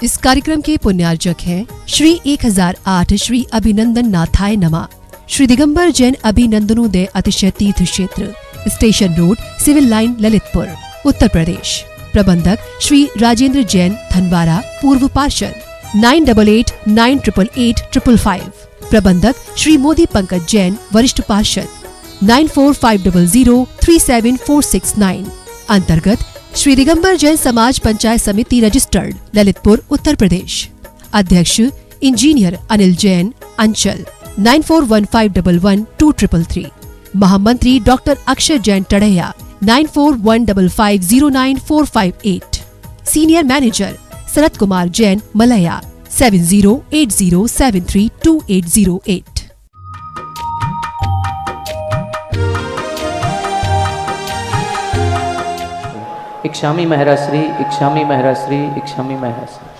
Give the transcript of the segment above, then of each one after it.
इस कार्यक्रम के पुण्यार्जक हैं श्री 1008 श्री अभिनंदन नाथाय नमः, श्री दिगंबर जैन अभिनंदनोदय अतिशय तीर्थ क्षेत्र, station road, civil line, Lalitpur, Uttar Pradesh. प्रबंधक श्री राजेंद्र जैन धनवारा, पूर्व पार्षद 9889888555। प्रबंधक श्री मोदी पंकज जैन, वरिष्ठ पार्षद 9450037469। अंतर्गत श्री दिगंबर जैन समाज पंचायत समिति रजिस्टर्ड, ललितपुर, उत्तर प्रदेश। अध्यक्ष इंजीनियर अनिल जैन, अंचल 9415112333। महामंत्री doctor Akshay Jain Tadaiya 9415509458। Senior manager Sharad Kumar Jain, Malaya 7080732808। इक्षामी महराश्री, इक्षामी महराश्री, इक्षामी महराश्री।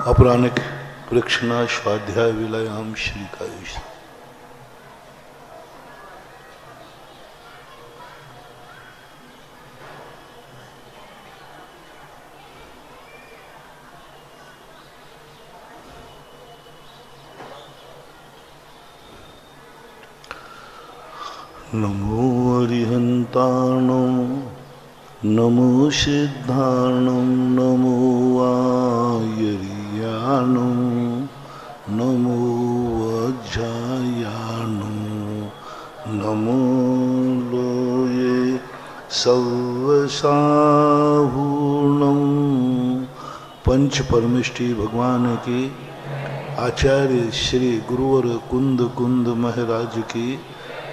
अपराह्निक प्रक्षणा स्वाध्याय विलयाम श्री कायुष। नमो अरिहंताणं, नमो सिद्धाणं, नमो आयर्याणं, नमो वज्रायाणं, नमो लोये सव्वसाहूणं। पंच परमेष्टि भगवान की, आचार्य श्री गुरुवर कुंद महाराज की,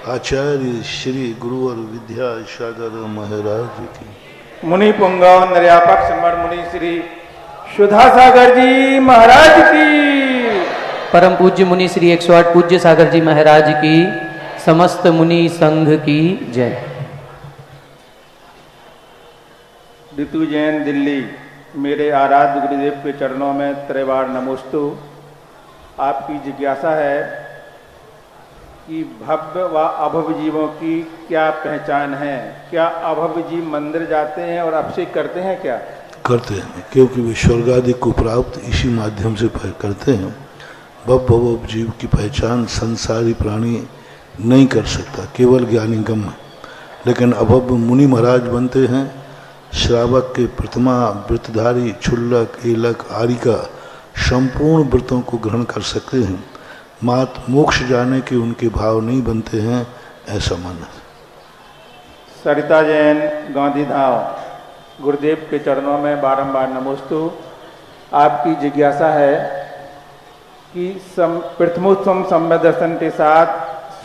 आचार्य श्री गुरुवर विद्यासागर महाराज की। मुनि पुंगव निर्यापक समर मुनि श्री सुधा सागर जी महाराज की। परम पूज्य मुनि श्री 108 पूज्य सागर जी महाराज की, समस्त मुनि संघ की जय। ऋतु जैन, दिल्ली। मेरे आराध्य गुरुदेव के चरणों में त्रिवार नमोस्तु। आपकी जिज्ञासा है कि भव्य व अभव्य जीवों की क्या पहचान है? क्या अभव्य जीव मंदिर जाते हैं और अभिषेक करते हैं? क्या करते हैं? क्योंकि वे स्वर्ग आदि को प्राप्त इसी माध्यम से करते हैं। भव जीव की पहचान संसारी प्राणी नहीं कर सकता, केवल ज्ञानी गम्य। लेकिन अभव्य मुनि महाराज बनते हैं। श्रावक के प्रतिमा, व्रतधारी, क्षुल्लक, एलक, आरिका संपूर्ण व्रतों को ग्रहण कर सकते हैं। मात मोक्ष जाने के उनके भाव नहीं बनते हैं, ऐसा मानना। सरिता जैन, गांधीधाम। गुरुदेव के चरणों में बारंबार नमोस्तु। आपकी जिज्ञासा है कि प्रथमोत्तम सम्यक दर्शन के साथ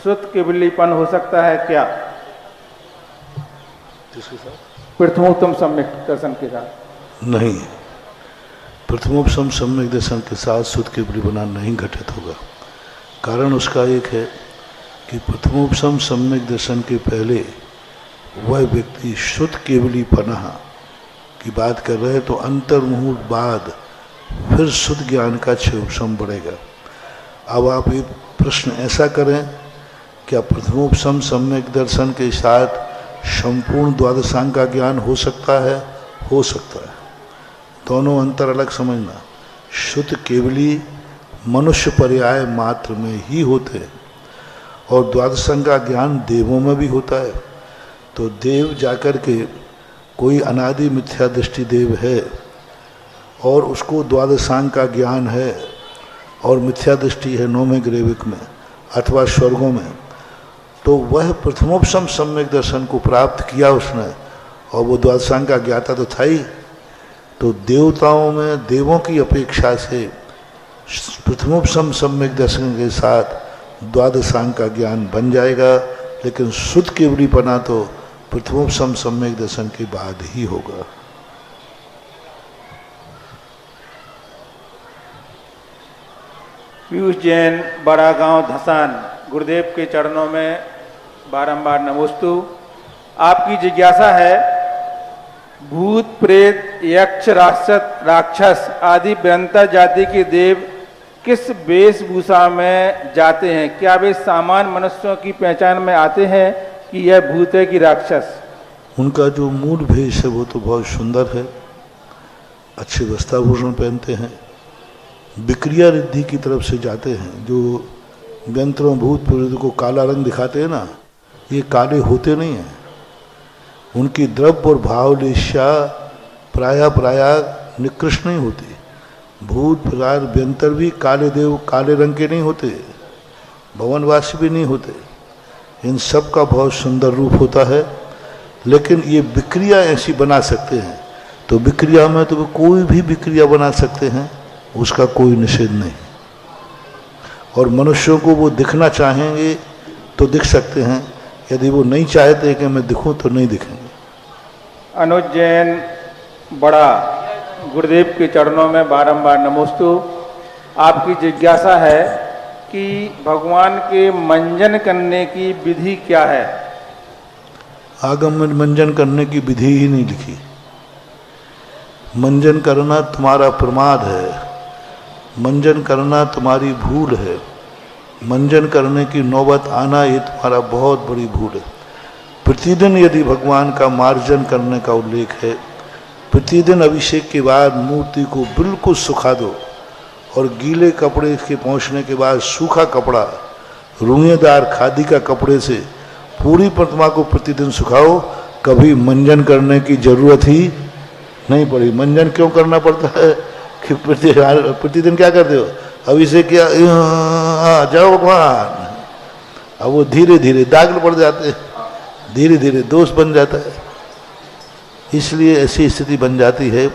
श्रुत केवलीपन हो सकता है क्या? प्रथमोत्तम सम्यक दर्शन के साथ नहीं। प्रथमोत्तम सम्यक दर्शन के साथ शुद्ध केवलीपना नहीं घटित होगा। कारण उसका एक है कि प्रथमोपम सम्यक दर्शन के पहले वह व्यक्ति शुद्ध केवलीपना की बात कर रहे हैं, तो अंतर्मुहूर्त बाद फिर शुद्ध ज्ञान का क्षयोपम बढ़ेगा। अब आप एक प्रश्न ऐसा करें, क्या प्रथमोपम सम्यक दर्शन के साथ संपूर्ण द्वादशांग का ज्ञान हो सकता है? हो सकता है। दोनों अंतर अलग समझना। शुद्ध केवली मनुष्य पर्याय मात्र में ही होते हैं और द्वादशांग का ज्ञान देवों में भी होता है। तो देव जाकर के कोई अनादि मिथ्या दृष्टि देव है और उसको द्वादशांग का ज्ञान है और मिथ्या दृष्टि है नौवें ग्रेविक में अथवा स्वर्गों में, तो वह प्रथमोपशम सम्यक दर्शन को प्राप्त किया उसने, और वो द्वादशांग का ज्ञाता तो था ही। तो देवताओं में देवों की अपेक्षा से प्रथमोपशम सम्यक दर्शन के साथ द्वादशांग का ज्ञान बन जाएगा, लेकिन शुद्ध केवलीपना तो प्रथमोपशम सम्यक दर्शन के बाद ही होगा। पीयूष जैन, बड़ा गांव धसान, गुरुदेव के चरणों में बारंबार नमोस्तु। आपकी जिज्ञासा है, भूत प्रेत यक्ष राक्षस आदि भयंकर जाति के देव किस वेशभूषा में जाते हैं? क्या वे सामान्य मनुष्यों की पहचान में आते हैं कि यह भूत है कि राक्षस? उनका जो मूल भेष है वो तो बहुत सुंदर है, अच्छे वस्त्राभूषण पहनते हैं, विक्रिया रिद्धि की तरफ से जाते हैं। जो व्यंतरों भूत प्रेत को काला रंग दिखाते हैं ना, ये काले होते नहीं हैं। उनकी द्रव्य और भाव लेशा प्राय निकृष्ट नहीं होती। भूत प्रकार व्यंतर भी काले देव काले रंग के नहीं होते, भवनवासी भी नहीं होते। इन सब का बहुत सुंदर रूप होता है, लेकिन ये विक्रिया ऐसी बना सकते हैं। तो विक्रिया में तो कोई भी विक्रिया बना सकते हैं, उसका कोई निषेध नहीं। और मनुष्यों को वो दिखना चाहेंगे तो दिख सकते हैं, यदि वो नहीं चाहते कि मैं दिखूं तो नहीं दिखेंगे। अनुज जैन, बड़ा, गुरुदेव के चरणों में बारंबार नमोस्तु। आपकी जिज्ञासा है कि भगवान के मंजन करने की विधि क्या है? आगम में मंजन करने की विधि ही नहीं लिखी। मंजन करना तुम्हारा प्रमाद है, मंजन करना तुम्हारी भूल है, मंजन करने की नौबत आना ये तुम्हारा बहुत बड़ी भूल है। प्रतिदिन यदि भगवान का मार्जन करने का उल्लेख है, प्रतिदिन अभिषेक के बाद मूर्ति को बिल्कुल सुखा दो, और गीले कपड़े के पहुँचने के बाद सूखा कपड़ा रुएदार खादी का कपड़े से पूरी प्रतिमा को प्रतिदिन सुखाओ। कभी मंजन करने की जरूरत ही नहीं पड़ी। मंजन क्यों करना पड़ता है कि प्रतिदिन क्या करते हो? अभिषेक किया, जाओ भगवान, अब वो धीरे धीरे दाग पड़ जाते हैं, धीरे धीरे दोष बन जाता है। इसलिए ऐसी स्थिति बन जाती है।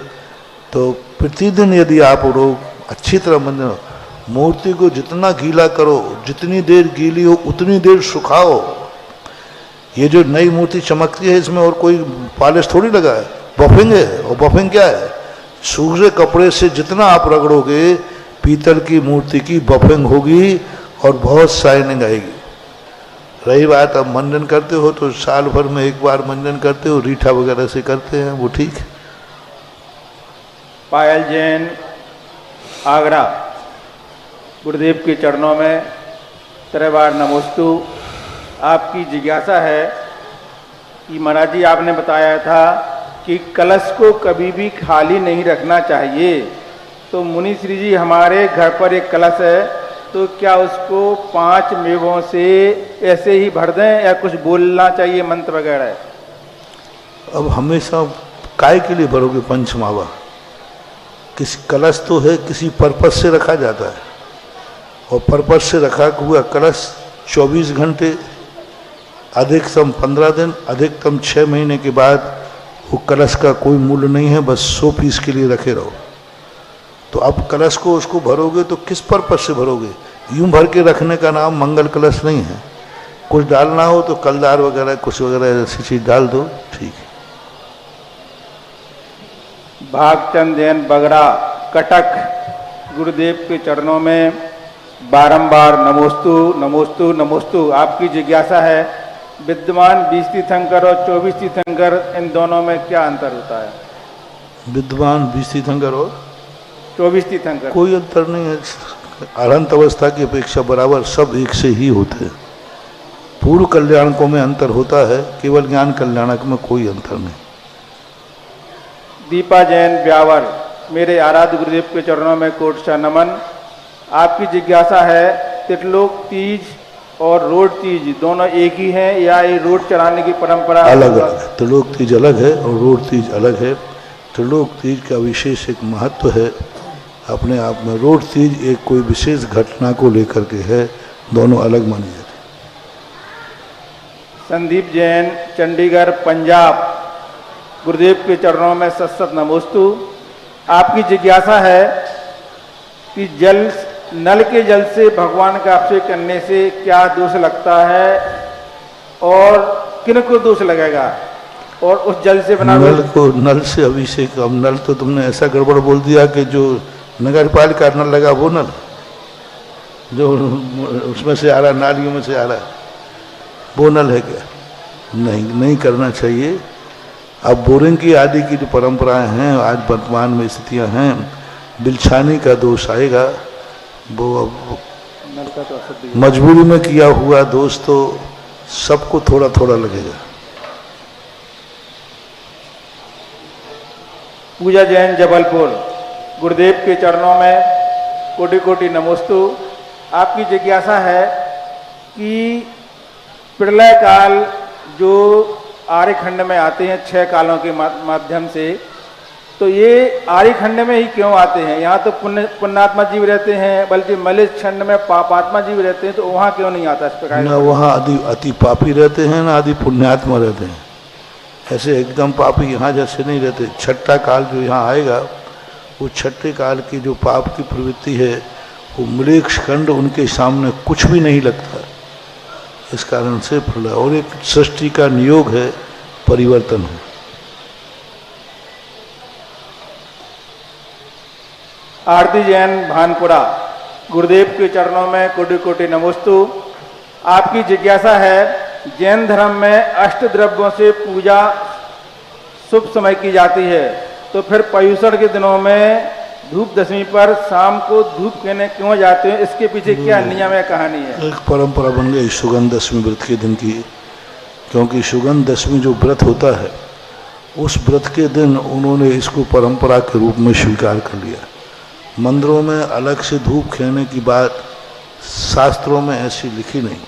तो प्रतिदिन यदि आप लोग अच्छी तरह मंजन, मूर्ति को जितना गीला करो, जितनी देर गीली हो उतनी देर सुखाओ। ये जो नई मूर्ति चमकती है इसमें और कोई पॉलिश थोड़ी लगा है, बफिंग है। और बफिंग क्या है? सूखे कपड़े से जितना आप रगड़ोगे पीतल की मूर्ति की बफिंग होगी और बहुत शाइनिंग आएगी। रही बात अब मंजन करते हो तो साल भर में एक बार मंजन करते हो, रीठा वगैरह से करते हैं, वो ठीक है। पायल जैन, आगरा, गुरुदेव के चरणों में त्रिवार नमोस्तु। आपकी जिज्ञासा है कि महाराज जी आपने बताया था कि कलश को कभी भी खाली नहीं रखना चाहिए। तो मुनि श्री जी, हमारे घर पर एक कलश है, तो क्या उसको 5 मेवों से ऐसे ही भर दें या कुछ बोलना चाहिए मंत्र वगैरह? अब हमेशा काय के लिए भरोगे पंचमावा? किसी कलश तो है, किसी पर्पस से रखा जाता है, और पर्पस से रखा हुआ कलश 24 घंटे, अधिकतम 15 दिन, अधिकतम 6 महीने के बाद वो कलश का कोई मूल्य नहीं है, बस 100 पीस के लिए रखे रहो। तो अब कलश को उसको भरोगे तो किस पर्पस से भरोगे? यूं भर के रखने का नाम मंगल कलश नहीं है। कुछ डालना हो तो कलदार वगैरह कुछ वगैरह ऐसी चीज डाल दो, ठीक है। भागचंद जैन, बगरा, कटक, गुरुदेव के चरणों में बारंबार नमोस्तु नमोस्तु नमोस्तु। आपकी जिज्ञासा है, विद्यमान 20 तीर्थंकर और 24 तीर्थंकर, इन दोनों में क्या अंतर होता है? विद्वान 20 तीर्थंकर और 24 तीर्थंकर कोई अंतर नहीं है। अनंत अवस्था की अपेक्षा बराबर सब एक से ही होते हैं। पूर्व कल्याणकों में अंतर होता है, केवल ज्ञान कल्याणक में कोई अंतर नहीं। दीपा जैन, ब्यावर, मेरे आराध्य गुरुदेव के चरणों में कोटशा नमन। आपकी जिज्ञासा है, तिरलोक तीज और रोड तीज दोनों एक ही हैं या ये रोड चढ़ाने की परंपरा अलग अलग? त्रिलोक तीज अलग है और रोड तीज अलग है। त्रिलोक तीज का विशेष एक महत्व है अपने आप में। रोड तीज एक कोई विशेष घटना को लेकर के है, दोनों अलग मानी जाती है। संदीप जैन, चंडीगढ़, पंजाब, गुरुदेव के चरणों में सत नमोस्तु। आपकी जिज्ञासा है कि नल के जल से भगवान का अभिषेक करने से क्या दोष लगता है और किन को दोष लगेगा, और उस जल से बना नल से अभिषेक, अब नल तो तुमने ऐसा गड़बड़ बोल दिया कि जो नगर पालिका नल लगा वो नल जो उसमें से आ रहा, नालियों में से आ रहा, वो नल है क्या? नहीं करना चाहिए। अब बोरिंग की आदि की जो परंपराएं हैं, आज वर्तमान में स्थितियां हैं, बिलछानी का दोष आएगा। वो अब मजबूरी में किया हुआ दोष तो सबको थोड़ा थोड़ा लगेगा। पूजा जैन, जबलपुर, गुरुदेव के चरणों में कोटि कोटि नमोस्तु। आपकी जिज्ञासा है कि प्रलय काल जो आर्यखंड में आते हैं 6 कालों के माध्यम से, तो ये आर्यखंड में ही क्यों आते हैं? यहाँ तो पुण्यात्मा जीव रहते हैं, बल्कि मलेच्छ खंड में पापात्मा जीव रहते हैं, तो वहाँ क्यों नहीं आता इस प्रकार? ना वहाँ अति पापी रहते हैं, ना आदि पुण्यात्मा रहते हैं। ऐसे एकदम पापी यहाँ जैसे नहीं रहते। छठा काल जो यहाँ आएगा, वो छठे काल की जो पाप की प्रवृत्ति है, वो मलेच्छ खंड उनके सामने कुछ भी नहीं लगता। इस कारण से प्रलय और एक सृष्टि का नियोग है, परिवर्तन है। आरती जैन, भानपुरा, गुरुदेव के चरणों में कोटि कोटि नमोस्तु। आपकी जिज्ञासा है, जैन धर्म में अष्ट द्रव्यों से पूजा शुभ समय की जाती है, तो फिर पर्युषण के दिनों में धूप दशमी पर शाम को धूप कहने क्यों जाते हैं? इसके पीछे क्या नियम है, कहानी है? एक परंपरा बन गई सुगंध दशमी व्रत के दिन की, क्योंकि सुगंध दशमी जो व्रत होता है, उस व्रत के दिन उन्होंने इसको परंपरा के रूप में स्वीकार कर लिया। मंदिरों में अलग से धूप खेने की बात शास्त्रों में ऐसी लिखी नहीं।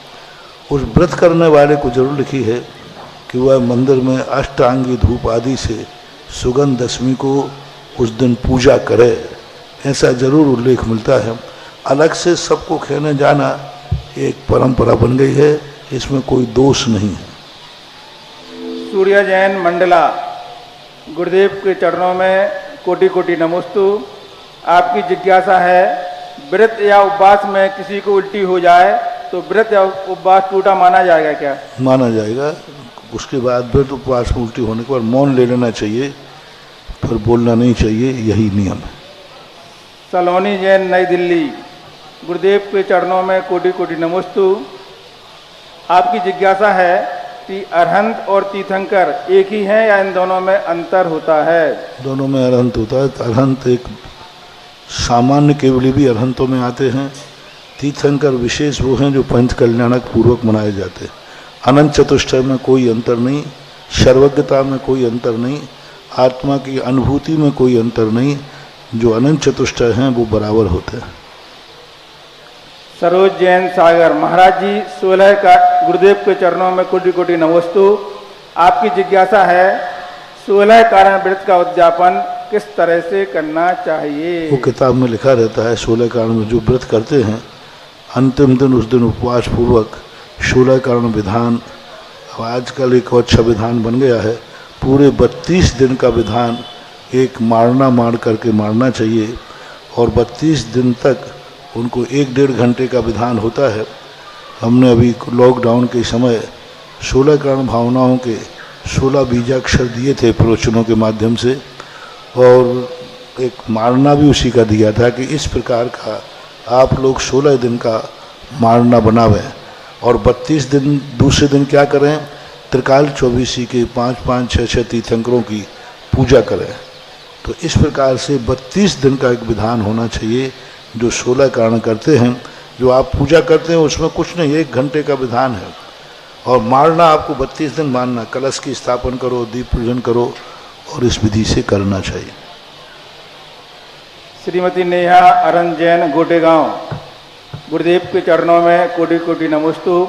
उस व्रत करने वाले को जरूर लिखी है कि वह मंदिर में अष्टांगी धूप आदि से सुगंध दशमी को उस दिन पूजा करे, ऐसा जरूर उल्लेख मिलता है। अलग से सबको खेने जाना एक परंपरा बन गई है, इसमें कोई दोष नहीं है। सूर्य जैन, मंडला, गुरुदेव के चरणों में कोटि कोटि नमोस्तु। आपकी जिज्ञासा है, व्रत या उपवास में किसी को उल्टी हो जाए तो व्रत या उपवास टूटा माना जाएगा क्या? माना जाएगा। उसके बाद व्रत उपवास में उल्टी होने के बाद मौन ले लेना चाहिए, फिर बोलना नहीं चाहिए, यही नियम है। सलोनी जैन, नई दिल्ली, गुरुदेव के चरणों में कोटि कोटि नमोस्तु। आपकी जिज्ञासा है कि अरहंत और तीर्थंकर एक ही हैं या इन दोनों में अंतर होता है? दोनों में अरहंत होता है। अरहंत एक सामान्य केवली भी अरहंतों में आते हैं। तीर्थंकर विशेष वो हैं जो पंच कल्याणक पूर्वक मनाए जाते हैं। अनंत चतुष्टय में कोई अंतर नहीं, सर्वज्ञता में कोई अंतर नहीं, आत्मा की अनुभूति में कोई अंतर नहीं। जो अनंत चतुष्टय हैं वो बराबर होते हैं। सरोज जैन, सागर, महाराज जी 16 का गुरुदेव के चरणों में कोटि कोटि नमोस्तु। आपकी जिज्ञासा है, 16 कारण व्रत का उद्यापन किस तरह से करना चाहिए? वो किताब में लिखा रहता है। 16 कारण में जो व्रत करते हैं, अंतिम दिन उस दिन उपवास पूर्वक 16 कारण विधान, आजकल एक और अच्छा विधान बन गया है, पूरे 32 दिन का विधान एक मारना मार करके मारना चाहिए, और 32 दिन तक उनको 1-1.5 घंटे का विधान होता है। हमने अभी लॉकडाउन के समय 16 कारण भावनाओं के 16 बीजाक्षर दिए थे प्रवचनों के माध्यम से, और एक मारना भी उसी का दिया था कि इस प्रकार का आप लोग 16 दिन का मारना बनावें, और 32 दिन दूसरे दिन क्या करें, त्रिकाल चौबीसी के 5-5, 6-6 तीर्थंकरों की पूजा करें। तो इस प्रकार से 32 दिन का एक विधान होना चाहिए। जो 16 कारण करते हैं, जो आप पूजा करते हैं, उसमें कुछ नहीं, 1 घंटे का विधान है। और मारना आपको 32 दिन मानना, कलश की स्थापन करो, दीप पूजन करो, और इस विधि से करना चाहिए। श्रीमती नेहा अरन जैन, गोटेगांव, गुरुदेव के चरणों में कोटि कोटि नमोस्तु।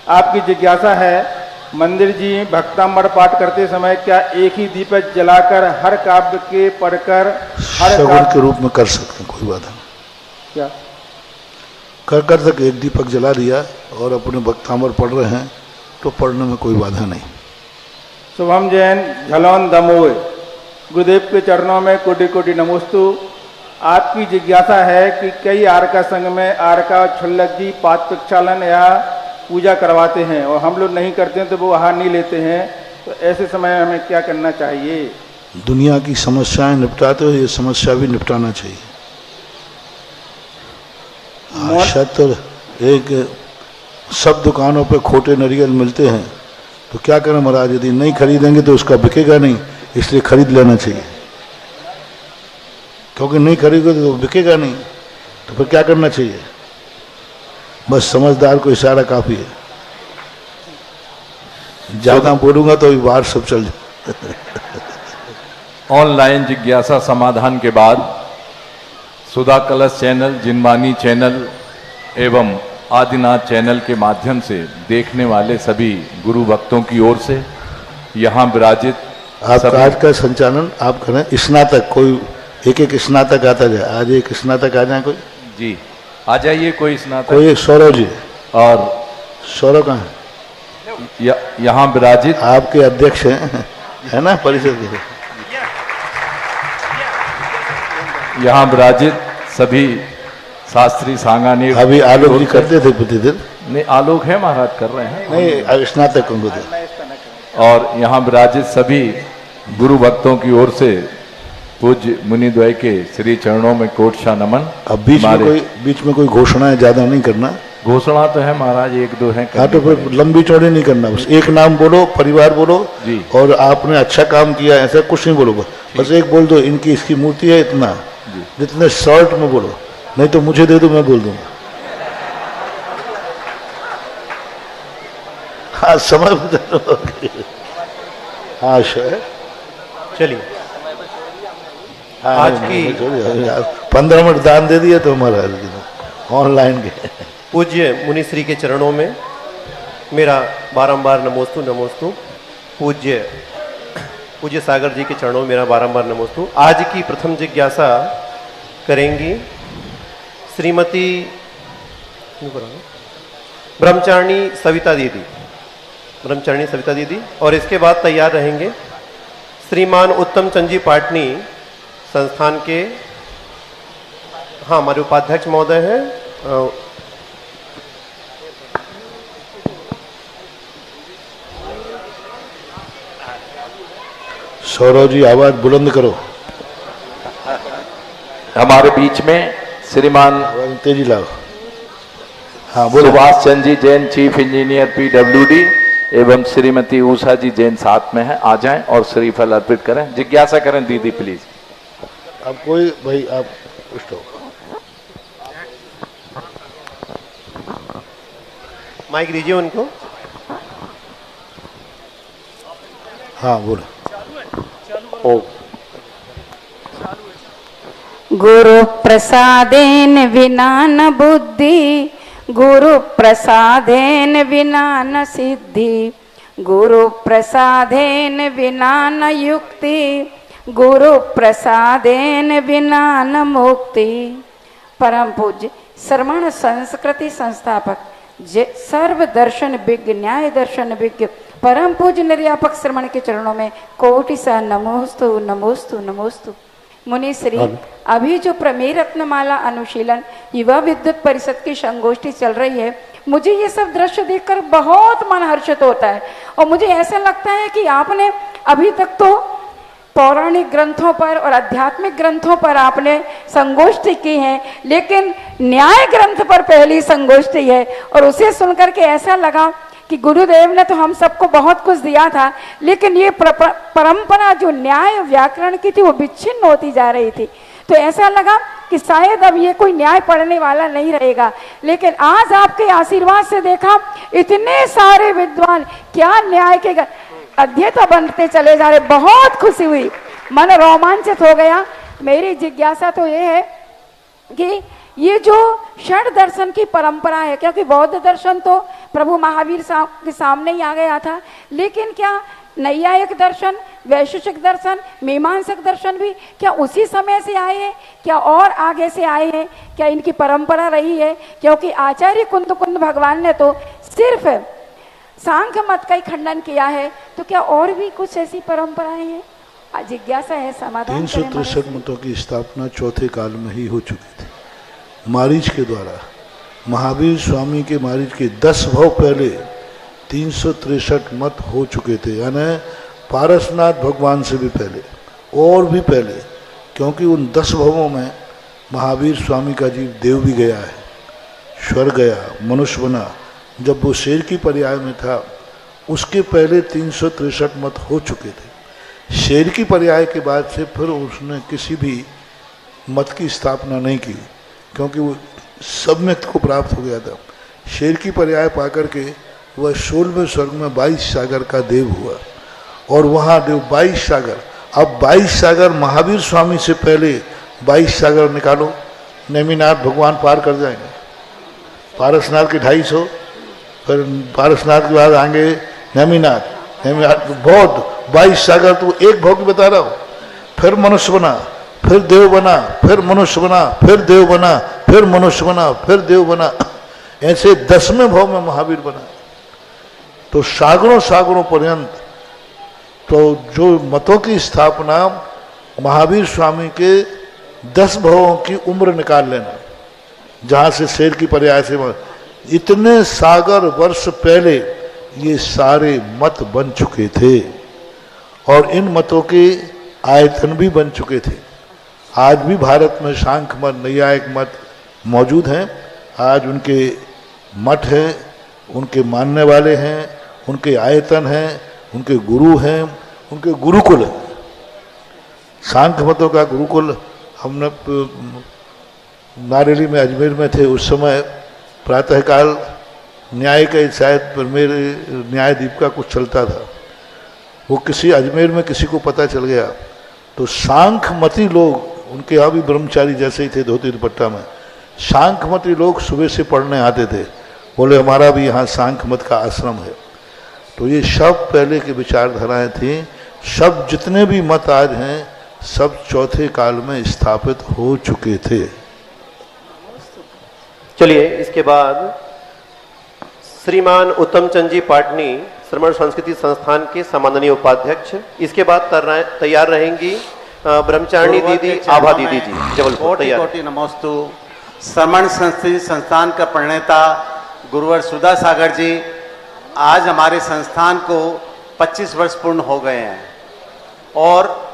आपकी जिज्ञासा है, मंदिर जी भक्तांबर पाठ करते समय क्या एक ही दीपक जलाकर हर काव्य के पढ़कर श्रवण के रूप में कर सकते हैं? कोई बात नहीं। क्या कर तक एक दीपक जला लिया और अपने भक्तांबर पढ़ रहे हैं, तो पढ़ने में कोई बाधा नहीं। शुभम जैन, झलौन दमोह, गुरुदेव के चरणों में कोटि कोटि नमोस्तु। आपकी जिज्ञासा है कि कई आरका संघ में आरका और छुल्लक जी पाद प्रक्षालन या पूजा करवाते हैं और हम लोग नहीं करते हैं, तो वो आहार नहीं लेते हैं, तो ऐसे समय हमें क्या करना चाहिए? दुनिया की समस्याएं निपटाते हो, ये समस्या भी निपटाना चाहिए। शतर एक सब दुकानों पे खोटे नारियल मिलते हैं, तो क्या करें महाराज, यदि नहीं खरीदेंगे तो उसका बिकेगा नहीं, इसलिए खरीद लेना चाहिए। क्योंकि नहीं खरीदोगे तो बिकेगा नहीं, तो फिर क्या करना चाहिए? बस समझदार को इशारा काफी है। ज्यादा बोलूंगा तो बाहर सब चल जाए। ऑनलाइन जिज्ञासा समाधान के बाद सुधा कलश चैनल, जिनवानी चैनल एवं आदिनाथ चैनल के माध्यम से देखने वाले सभी गुरु भक्तों की ओर से यहाँ विराजित आपका आज का संचालन आप करें। स्नातक कोई एक स्नातक आता जाए, आज एक स्नातक आ जाए कोई जी, आ जाइए कोई स्नातक। कोई एक सौरव जी, और सौरव कहाँ है? यहाँ विराजित आपके अध्यक्ष हैं, है ना परिषद के? यहाँ विराजित सभी शास्त्री सांगानी। अभी आलोक जी करते थे प्रतिदिन? नहीं, आलोक है महाराज कर रहे हैं। नहीं, स्नातक उनको थे। और यहाँ विराजित सभी गुरु भक्तों की ओर से पूज्य मुनिद्वय के श्री चरणों में कोटशा नमन। अब बीच में कोई घोषणाएं ज्यादा नहीं करना। घोषणा तो है महाराज, एक दो है। हाँ, तो फिर लंबी चौड़ी नहीं करना, बस एक नाम बोलो, परिवार बोलो जी, और आपने अच्छा काम किया, ऐसा कुछ नहीं बोलो, बस एक बोल दो, इनकी इसकी मूर्ति है इतना, जितने शॉर्ट में बोलो, नहीं तो मुझे दे दो, मैं बोल दूंगा। हाँ, समय हाँ चलिए, हाँ, आज की 15 मिनट दान दे दिए तो हमारा ऑनलाइन के। पूज्य मुनिश्री के चरणों में मेरा बारंबार नमोस्तु नमोस्तु। पूज्य सागर जी के चरणों में मेरा बारंबार नमोस्तु। आज की प्रथम जिज्ञासा करेंगी श्रीमती ब्रह्मचारिणी सविता दीदी, और इसके बाद तैयार रहेंगे श्रीमान उत्तम चंद जी पाटनी संस्थान के, हाँ, हमारे उपाध्यक्ष महोदय हैं। सौरव जी आवाज बुलंद करो। हमारे बीच में श्रीमान तेजी लाओ। हाँ, बोलो। Subhash Chand ji Jain, chief engineer PWD, एवं श्रीमती उषा जी जैन साथ में है, आ जाएं और श्रीफल अर्पित करें। जिज्ञासा करें दीदी प्लीज। अब कोई भाई आप माइक दीजिए उनको। हाँ, बोलो। गुरु प्रसादेन विना न बुद्धि, गुरु प्रसादेन विना न सिद्धि, गुरु प्रसादेन विना न युक्ति, गुरु प्रसादेन विना न मुक्ति। परम पूज्य श्रमण संस्कृति संस्थापक सर्व दर्शन विज्ञ, न्याय दर्शन विज्ञ, परम पूज्य निर्यापक श्रमण के चरणों में कोटि सा नमोस्तु नमोस्तु नमोस्तु। मुनिश्री, अभी जो प्रमेय रत्नमाला अनुशीलन युवा विद्युत परिषद की संगोष्ठी चल रही है, मुझे ये सब दृश्य देखकर बहुत मन हर्षित होता है, और मुझे ऐसा लगता है कि आपने अभी तक तो पौराणिक ग्रंथों पर और आध्यात्मिक ग्रंथों पर आपने संगोष्ठी की है, लेकिन न्याय ग्रंथ पर पहली संगोष्ठी है, और उसे सुनकर के ऐसा लगा कि गुरुदेव ने तो हम सबको बहुत कुछ दिया था, लेकिन ये परंपरा जो न्याय व्याकरण की थी वो विच्छिन्न होती जा रही थी। तो ऐसा लगा कि शायद अब ये कोई न्याय पढ़ने वाला नहीं रहेगा, लेकिन आज आपके आशीर्वाद से देखा इतने सारे विद्वान क्या न्याय के अध्येता बनते चले जा रहे, बहुत खुशी हुई, मन रोमांचित हो गया। मेरी जिज्ञासा तो ये है कि ये जो षड दर्शन की परंपरा है, क्योंकि बौद्ध दर्शन तो प्रभु महावीर के सामने ही आ गया था, लेकिन क्या नैयायिक दर्शन, वैशेषिक दर्शन, मीमांसक दर्शन भी क्या उसी समय से आए हैं, क्या और आगे से आए हैं, क्या इनकी परंपरा रही है? क्योंकि आचार्य कुंद भगवान ने तो सिर्फ सांख्य मत का ही खंडन किया है, तो क्या और भी कुछ ऐसी परंपराएं हैं? जिज्ञासा है, समाधान करें। 363 मतों की स्थापना चौथे काल में ही हो चुकी थी मारीच के द्वारा। महावीर स्वामी के मारीच के 10 भव पहले 363 मत हो चुके थे, यानी पारसनाथ भगवान से भी पहले और भी पहले, क्योंकि उन 10 भवों में महावीर स्वामी का जीव देव भी गया है, स्वर्ग गया, मनुष्य बना। जब वो शेर की पर्याय में था उसके पहले 363 मत हो चुके थे। शेर की पर्याय के बाद से फिर उसने किसी भी मत की स्थापना नहीं की, क्योंकि वो सम्यक को प्राप्त हो गया था। शेर की पर्याय पाकर के वह 16वें स्वर्ग में 22 सागर का देव हुआ, और वहाँ देव 22 सागर। अब 22 सागर महावीर स्वामी से पहले 22 सागर निकालो, नेमिनाथ भगवान पार कर जाएंगे। पारसनाथ के 250, फिर पारसनाथ के बाद आएंगे नेमिनाथ। नेमिनाथ बहुत 22 सागर, तो एक भाव की बता रहा हूँ। फिर मनुष्य बना, फिर देव बना, फिर मनुष्य बना, फिर देव बना, फिर मनुष्य बना, फिर देव बना। ऐसे 10वें भाव में महावीर बना। तो सागरों सागरों पर्यंत तो जो मतों की स्थापना महावीर स्वामी के 10 भवों की उम्र निकाल लेना, जहाँ से शेर की पर्याय से इतने सागर वर्ष पहले ये सारे मत बन चुके थे, और इन मतों के आयतन भी बन चुके थे। आज भी भारत में सांख्य मत, नैयायिक मत मौजूद हैं। आज उनके मठ हैं, उनके मानने वाले हैं, उनके आयतन हैं, उनके गुरु हैं, उनके गुरुकुल हैं। सांख्य मतों का गुरुकुल हमने नारेली में, अजमेर में थे उस समय। प्रातःकाल न्याय का शायद मेरे न्यायदीप का कुछ चलता था, वो किसी अजमेर में किसी को पता चल गया, तो सांख्यमती लोग, उनके यहाँ भी ब्रह्मचारी जैसे ही थे धोती दुपट्टा में, सांख्यमती लोग सुबह से पढ़ने आते थे। बोले हमारा भी यहाँ सांख्य मत का आश्रम है। तो ये सब पहले की विचारधाराएं थी। सब जितने भी मत आज हैं सब चौथे काल में स्थापित हो चुके थे। चलिए, इसके बाद श्रीमान उत्तम चंद जी पाटनी, श्रमण संस्कृति संस्थान के सम्माननीय उपाध्यक्ष। इसके बाद तैयार रहेंगी ब्रह्मचारिणी दीदी, आभा दीदी जी, जबलपुर। तैयार। कोटि नमोस्तु। श्रमण संस्कृति संस्थान का प्रणेता गुरुवर सुधा सागर जी, आज हमारे संस्थान को 25 वर्ष पूर्ण हो गए हैं, और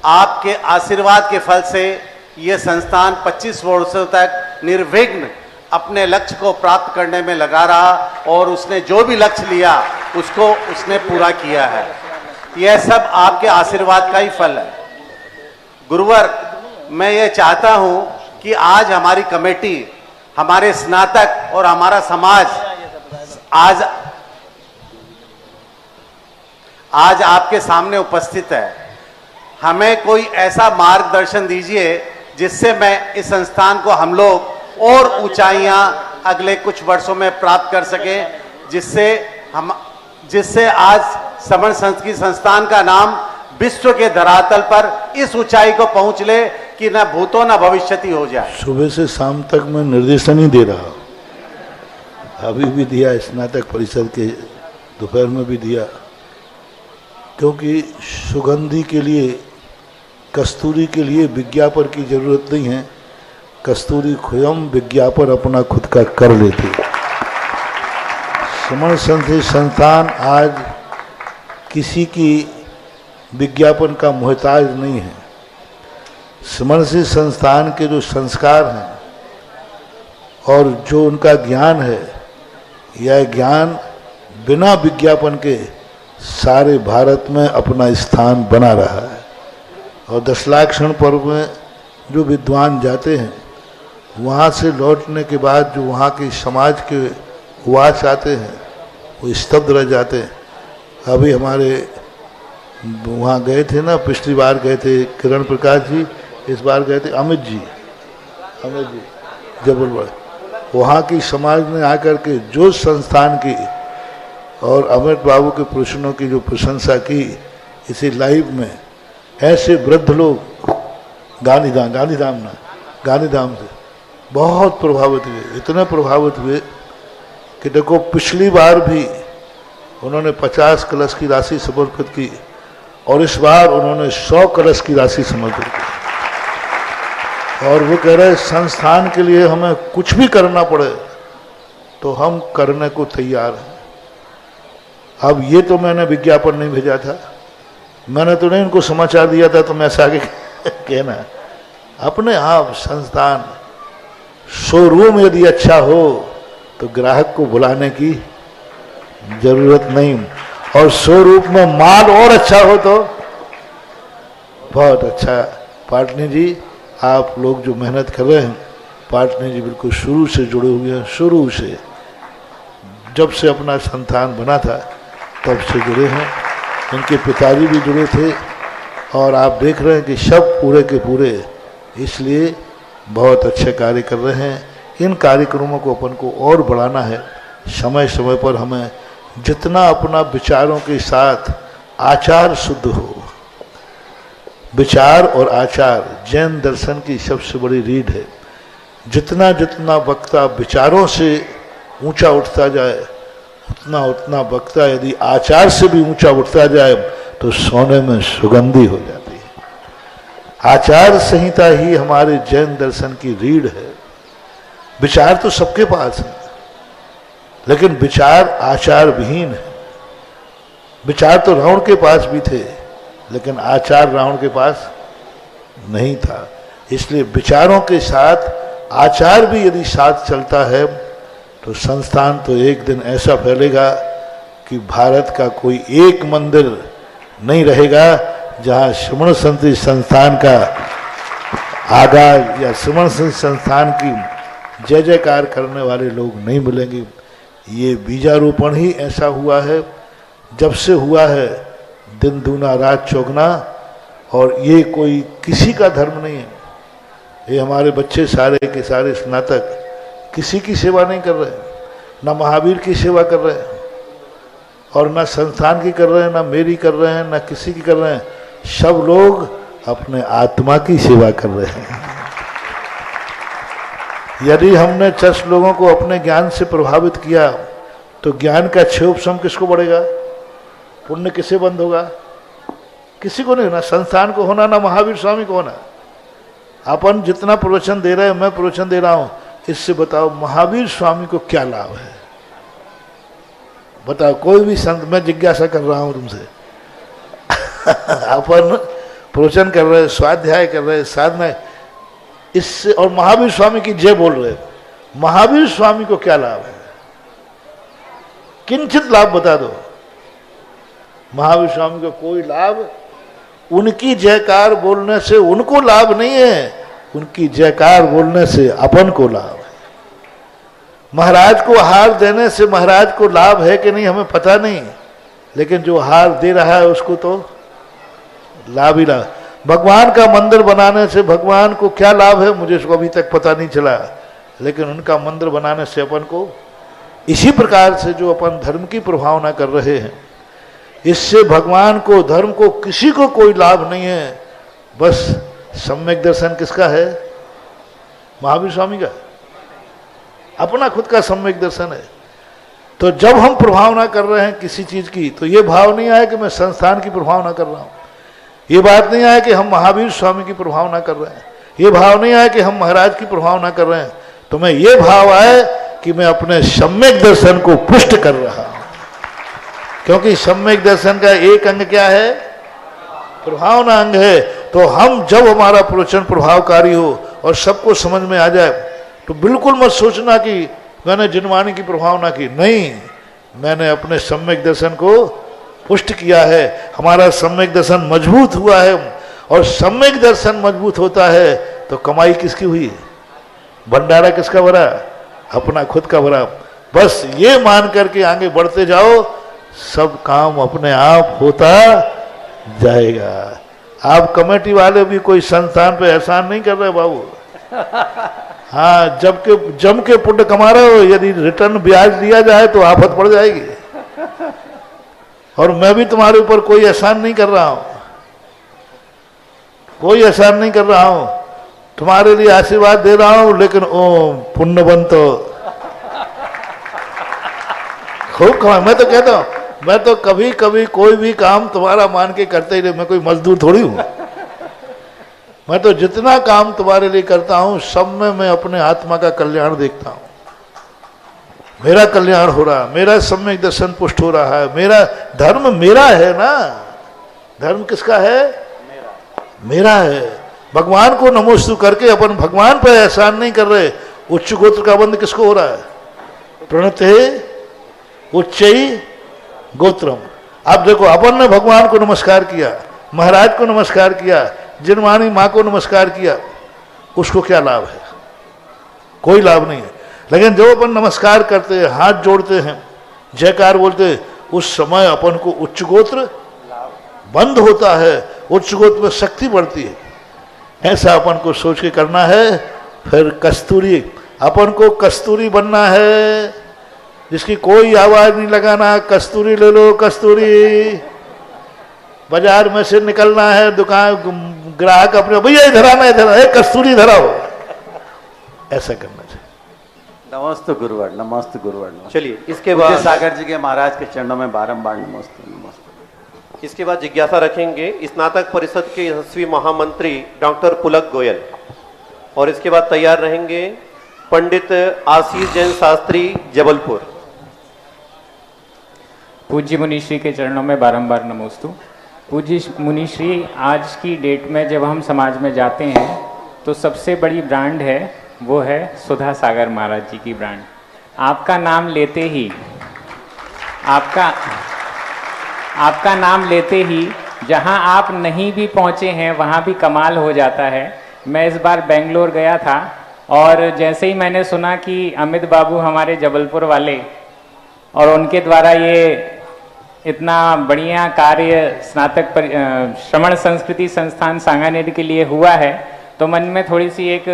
आपके आशीर्वाद के फल से ये संस्थान 25 वर्षों तक निर्विघ्न अपने लक्ष्य को प्राप्त करने में लगा रहा, और उसने जो भी लक्ष्य लिया उसको उसने पूरा किया है। यह सब आपके आशीर्वाद का ही फल है। गुरुवर, मैं ये चाहता हूं कि आज हमारी कमेटी, हमारे स्नातक और हमारा समाज आज आपके सामने उपस्थित है। हमें कोई ऐसा मार्गदर्शन दीजिए जिससे मैं इस संस्थान को, हम लोग और ऊंचाइयां अगले कुछ वर्षों में प्राप्त कर सकें, जिससे आज श्रमण संस्कृति संस्थान का नाम विश्व के धरातल पर इस ऊंचाई को पहुंच ले कि न भूतो न भविष्यति हो जाए। सुबह से शाम तक मैं निर्देशन ही दे रहा, अभी भी दिया, स्नातक परिषद के दोपहर में भी दिया, क्योंकि सुगंधी के लिए, कस्तूरी के लिए विज्ञापन की जरूरत नहीं है। कस्तूरी स्वयं विज्ञापन अपना खुद का कर लेती। श्रमण संस्कृति संस्थान आज किसी की विज्ञापन का मोहताज नहीं है। श्रमण संस्कृति संस्थान के जो संस्कार हैं और जो उनका ज्ञान है, यह ज्ञान बिना विज्ञापन के सारे भारत में अपना स्थान बना रहा है। और दशलाक्षण पर्व में जो विद्वान जाते हैं, वहाँ से लौटने के बाद जो वहाँ के समाज के वाच आते हैं, वो स्तब्ध रह जाते हैं। अभी हमारे वहाँ गए थे ना, पिछली बार गए थे किरण प्रकाश जी, इस बार गए थे अमित जी जबलपुर। वहाँ की समाज ने आकर के जो संस्थान की और अमित बाबू के प्रश्नों की जो प्रशंसा की, इसी लाइव में ऐसे वृद्ध लोग गांधीधाम से बहुत प्रभावित हुए, इतने प्रभावित हुए कि देखो पिछली बार भी उन्होंने 50 कलश की राशि समर्पित की और इस बार उन्होंने 100 कलश की राशि समर्पित की। और वो कह रहे संस्थान के लिए हमें कुछ भी करना पड़े तो हम करने को तैयार हैं। अब ये तो मैंने विज्ञापन नहीं भेजा था, मैंने तो नहीं उनको समाचार दिया था, तो मैं ऐसा आगे कहना अपने आप संस्थान शोरूम यदि अच्छा हो तो ग्राहक को बुलाने की जरूरत नहीं, और शोरूम में माल और अच्छा हो तो बहुत अच्छा। पाटनी जी, आप लोग जो मेहनत कर रहे हैं, पाटनी जी बिल्कुल शुरू से जुड़े हुए हैं, शुरू से जब से अपना संस्थान बना था तब से जुड़े हैं। इनके पिताजी भी जुड़े थे और आप देख रहे हैं कि सब पूरे के पूरे इसलिए बहुत अच्छे कार्य कर रहे हैं। इन कार्यक्रमों को अपन को और बढ़ाना है। समय समय पर हमें जितना अपना विचारों के साथ आचार शुद्ध हो, विचार और आचार जैन दर्शन की सबसे बड़ी रीढ़ है। जितना जितना वक्ता विचारों से ऊंचा उठता जाए, उतना उतना वक्ता यदि आचार से भी ऊंचा उठता जाए तो सोने में सुगंधी हो जाती है। आचार संहिता ही हमारे जैन दर्शन की रीढ़ है। विचार तो सबके पास है, लेकिन विचार आचार विहीन है। विचार तो रावण के पास भी थे, लेकिन आचार रावण के पास नहीं था। इसलिए विचारों के साथ आचार भी यदि साथ चलता है तो संस्थान तो एक दिन ऐसा फैलेगा कि भारत का कोई एक मंदिर नहीं रहेगा जहां श्रवण संस्कृति संस्थान का आगाज या श्रवण संस्कृति संस्थान की जय जयकार करने वाले लोग नहीं मिलेंगे। ये बीजारोपण ही ऐसा हुआ है, जब से हुआ है दिन दूना रात चौगुना। और ये कोई किसी का धर्म नहीं है। ये हमारे बच्चे सारे के सारे स्नातक किसी की सेवा नहीं कर रहे, ना महावीर की सेवा कर रहे हैं और ना संस्थान की कर रहे हैं, ना मेरी कर रहे हैं, ना किसी की कर रहे हैं। सब लोग अपने आत्मा की सेवा कर रहे हैं। यदि हमने 10 लोगों को अपने ज्ञान से प्रभावित किया तो ज्ञान का क्षयोपशम किसको बढ़ेगा? पुण्य किसे बंद होगा? किसी को नहीं होना, संस्थान को होना, ना महावीर स्वामी को होना। अपन जितना प्रवचन दे रहे हैं, मैं प्रवचन दे रहा हूं, इससे बताओ महावीर स्वामी को क्या लाभ है? बताओ कोई भी संत। मैं जिज्ञासा कर रहा हूं तुमसे। अपन प्रवचन कर रहे, स्वाध्याय कर रहे, साधना, इससे और महावीर स्वामी की जय बोल रहे, महावीर स्वामी को क्या लाभ है? किंचित लाभ बता दो। महावीर स्वामी को कोई लाभ, उनकी जयकार बोलने से उनको लाभ नहीं है, उनकी जयकार बोलने से अपन को लाभ है। महाराज को हार देने से महाराज को लाभ है कि नहीं हमें पता नहीं, लेकिन जो हार दे रहा है उसको तो लाभ ही लाभ। भगवान का मंदिर बनाने से भगवान को क्या लाभ है मुझे इसको अभी तक पता नहीं चला, लेकिन उनका मंदिर बनाने से अपन को, इसी प्रकार से जो अपन धर्म की प्रभावना कर रहे हैं, इससे भगवान को, धर्म को, किसी को कोई लाभ नहीं है। बस सम्यक दर्शन किसका है? महावीर स्वामी का, अपना खुद का सम्यक दर्शन है। तो जब हम प्रभावना कर रहे हैं किसी चीज की, तो ये भाव नहीं आया कि मैं संस्थान की प्रभावना कर रहा हूं, ये बात नहीं आया कि हम महावीर स्वामी की प्रभावना कर रहे हैं, ये भाव नहीं आया कि हम महाराज की प्रभावना कर रहे हैं, तो मैं ये भाव आए कि मैं अपने सम्यक दर्शन को पुष्ट कर रहा हूं। क्योंकि सम्यक दर्शन का एक अंग क्या है? प्रभावना अंग है। तो हम जब हमारा प्रवचन प्रभावकारी हो और सबको समझ में आ जाए, तो बिल्कुल मत सोचना कि मैंने जिनवाणी की प्रभावना की, नहीं, मैंने अपने सम्यक दर्शन को पुष्ट किया है। हमारा सम्यक दर्शन मजबूत हुआ है, और सम्यक दर्शन मजबूत होता है तो कमाई किसकी हुई? भंडारा किसका भरा? अपना खुद का भरा। बस ये मान करके आगे बढ़ते जाओ, सब काम अपने आप होता जाएगा। आप कमेटी वाले भी कोई संस्थान पे एहसान नहीं कर रहे बाबू। हाँ, जम के पुण्य कमा रहे हो, यदि रिटर्न ब्याज दिया जाए तो आफत पड़ जाएगी। और मैं भी तुम्हारे ऊपर कोई एहसान नहीं कर रहा हूं, कोई एहसान नहीं कर रहा हूं, तुम्हारे लिए आशीर्वाद दे रहा हूं, लेकिन ओ पुण्यवंत खूब कमाए। मैं तो कहता हूं मैं तो कभी कभी कोई भी काम तुम्हारा मान के करते ही नहीं, मैं कोई मजदूर थोड़ी हूं। मैं तो जितना काम तुम्हारे लिए करता हूं सब में मैं अपने आत्मा का कल्याण देखता हूं। मेरा कल्याण हो रहा, मेरा सम्यक दर्शन पुष्ट हो रहा है, मेरा धर्म मेरा है ना। धर्म किसका है? मेरा है। भगवान को नमोस्तु करके अपन भगवान पर एहसान नहीं कर रहे। उच्च गोत्र का बंध किसको हो रहा है? प्रणते उच्चई गोत्रम। अब देखो, अपन ने भगवान को नमस्कार किया, महाराज को नमस्कार किया, जिनवाणी माँ को नमस्कार किया, उसको क्या लाभ है? कोई लाभ नहीं है। लेकिन जब अपन नमस्कार करते हैं, हाथ जोड़ते हैं, जयकार बोलते हैं, उस समय अपन को उच्च गोत्र बंद होता है, उच्च गोत्र में शक्ति बढ़ती है। ऐसा अपन को सोच के करना है। फिर कस्तूरी, अपन को कस्तूरी बनना है, जिसकी कोई आवाज नहीं लगाना। कस्तूरी ले लो, कस्तूरी। बाजार में से निकलना है, दुकान ग्राहक अपने, भैया इधर आना, इधर आना, कस्तूरी धरा हो। ऐसा करना चाहिए। नमस्ते गुरुवर, नमस्ते गुरुवर। चलिए, इसके बाद सागर जी के महाराज के चरणों में बारंबार नमस्ते नमस्ते। इसके बाद जिज्ञासा रखेंगे स्नातक परिषद के यशस्वी महामंत्री डॉक्टर पुलक गोयल, और इसके बाद तैयार रहेंगे पंडित आशीष जैन शास्त्री जबलपुर। पूज्य मुनिश्री के चरणों में बारंबार नमोस्तु। पूज्य मुनिश्री, आज की डेट में जब हम समाज में जाते हैं तो सबसे बड़ी ब्रांड है, वो है सुधा सागर महाराज जी की ब्रांड। आपका नाम लेते ही आपका नाम लेते ही जहां आप नहीं भी पहुंचे हैं वहां भी कमाल हो जाता है। मैं इस बार बेंगलोर गया था और जैसे ही मैंने सुना कि अमित बाबू हमारे जबलपुर वाले और उनके द्वारा ये इतना बढ़िया कार्य स्नातक श्रवण संस्कृति संस्थान सांगानेर के लिए हुआ है, तो मन में थोड़ी सी एक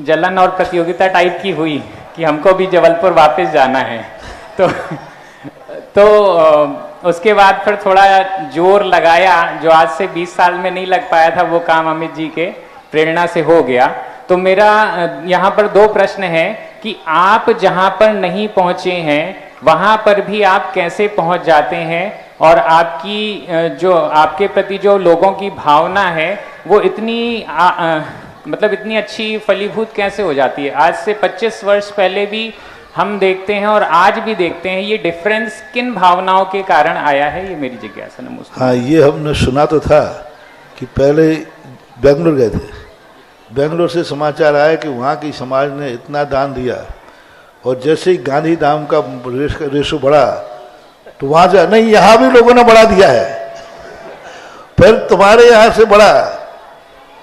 जलन और प्रतियोगिता टाइप की हुई कि हमको भी जबलपुर वापस जाना है। तो उसके बाद फिर थोड़ा जोर लगाया, जो आज से 20 साल में नहीं लग पाया था, वो काम अमित जी के प्रेरणा से हो गया। तो मेरा यहाँ पर 2 प्रश्न है कि आप जहाँ पर नहीं पहुँचे हैं वहाँ पर भी आप कैसे पहुँच जाते हैं, और आपकी जो आपके प्रति जो लोगों की भावना है वो इतनी मतलब इतनी अच्छी फलीभूत कैसे हो जाती है? आज से 25 वर्ष पहले भी हम देखते हैं और आज भी देखते हैं, ये डिफरेंस किन भावनाओं के कारण आया है? ये मेरी जिज्ञासा। नमस्कार। हाँ, ये हमने सुना तो था कि पहले बेंगलोर गए थे, बेंगलोर से समाचार आया कि वहाँ की समाज ने इतना दान दिया, और जैसे ही गांधी धाम का रेशो बढ़ा तो वहाँ से नहीं, यहाँ भी लोगों ने बढ़ा दिया है। फिर तुम्हारे यहाँ से बढ़ा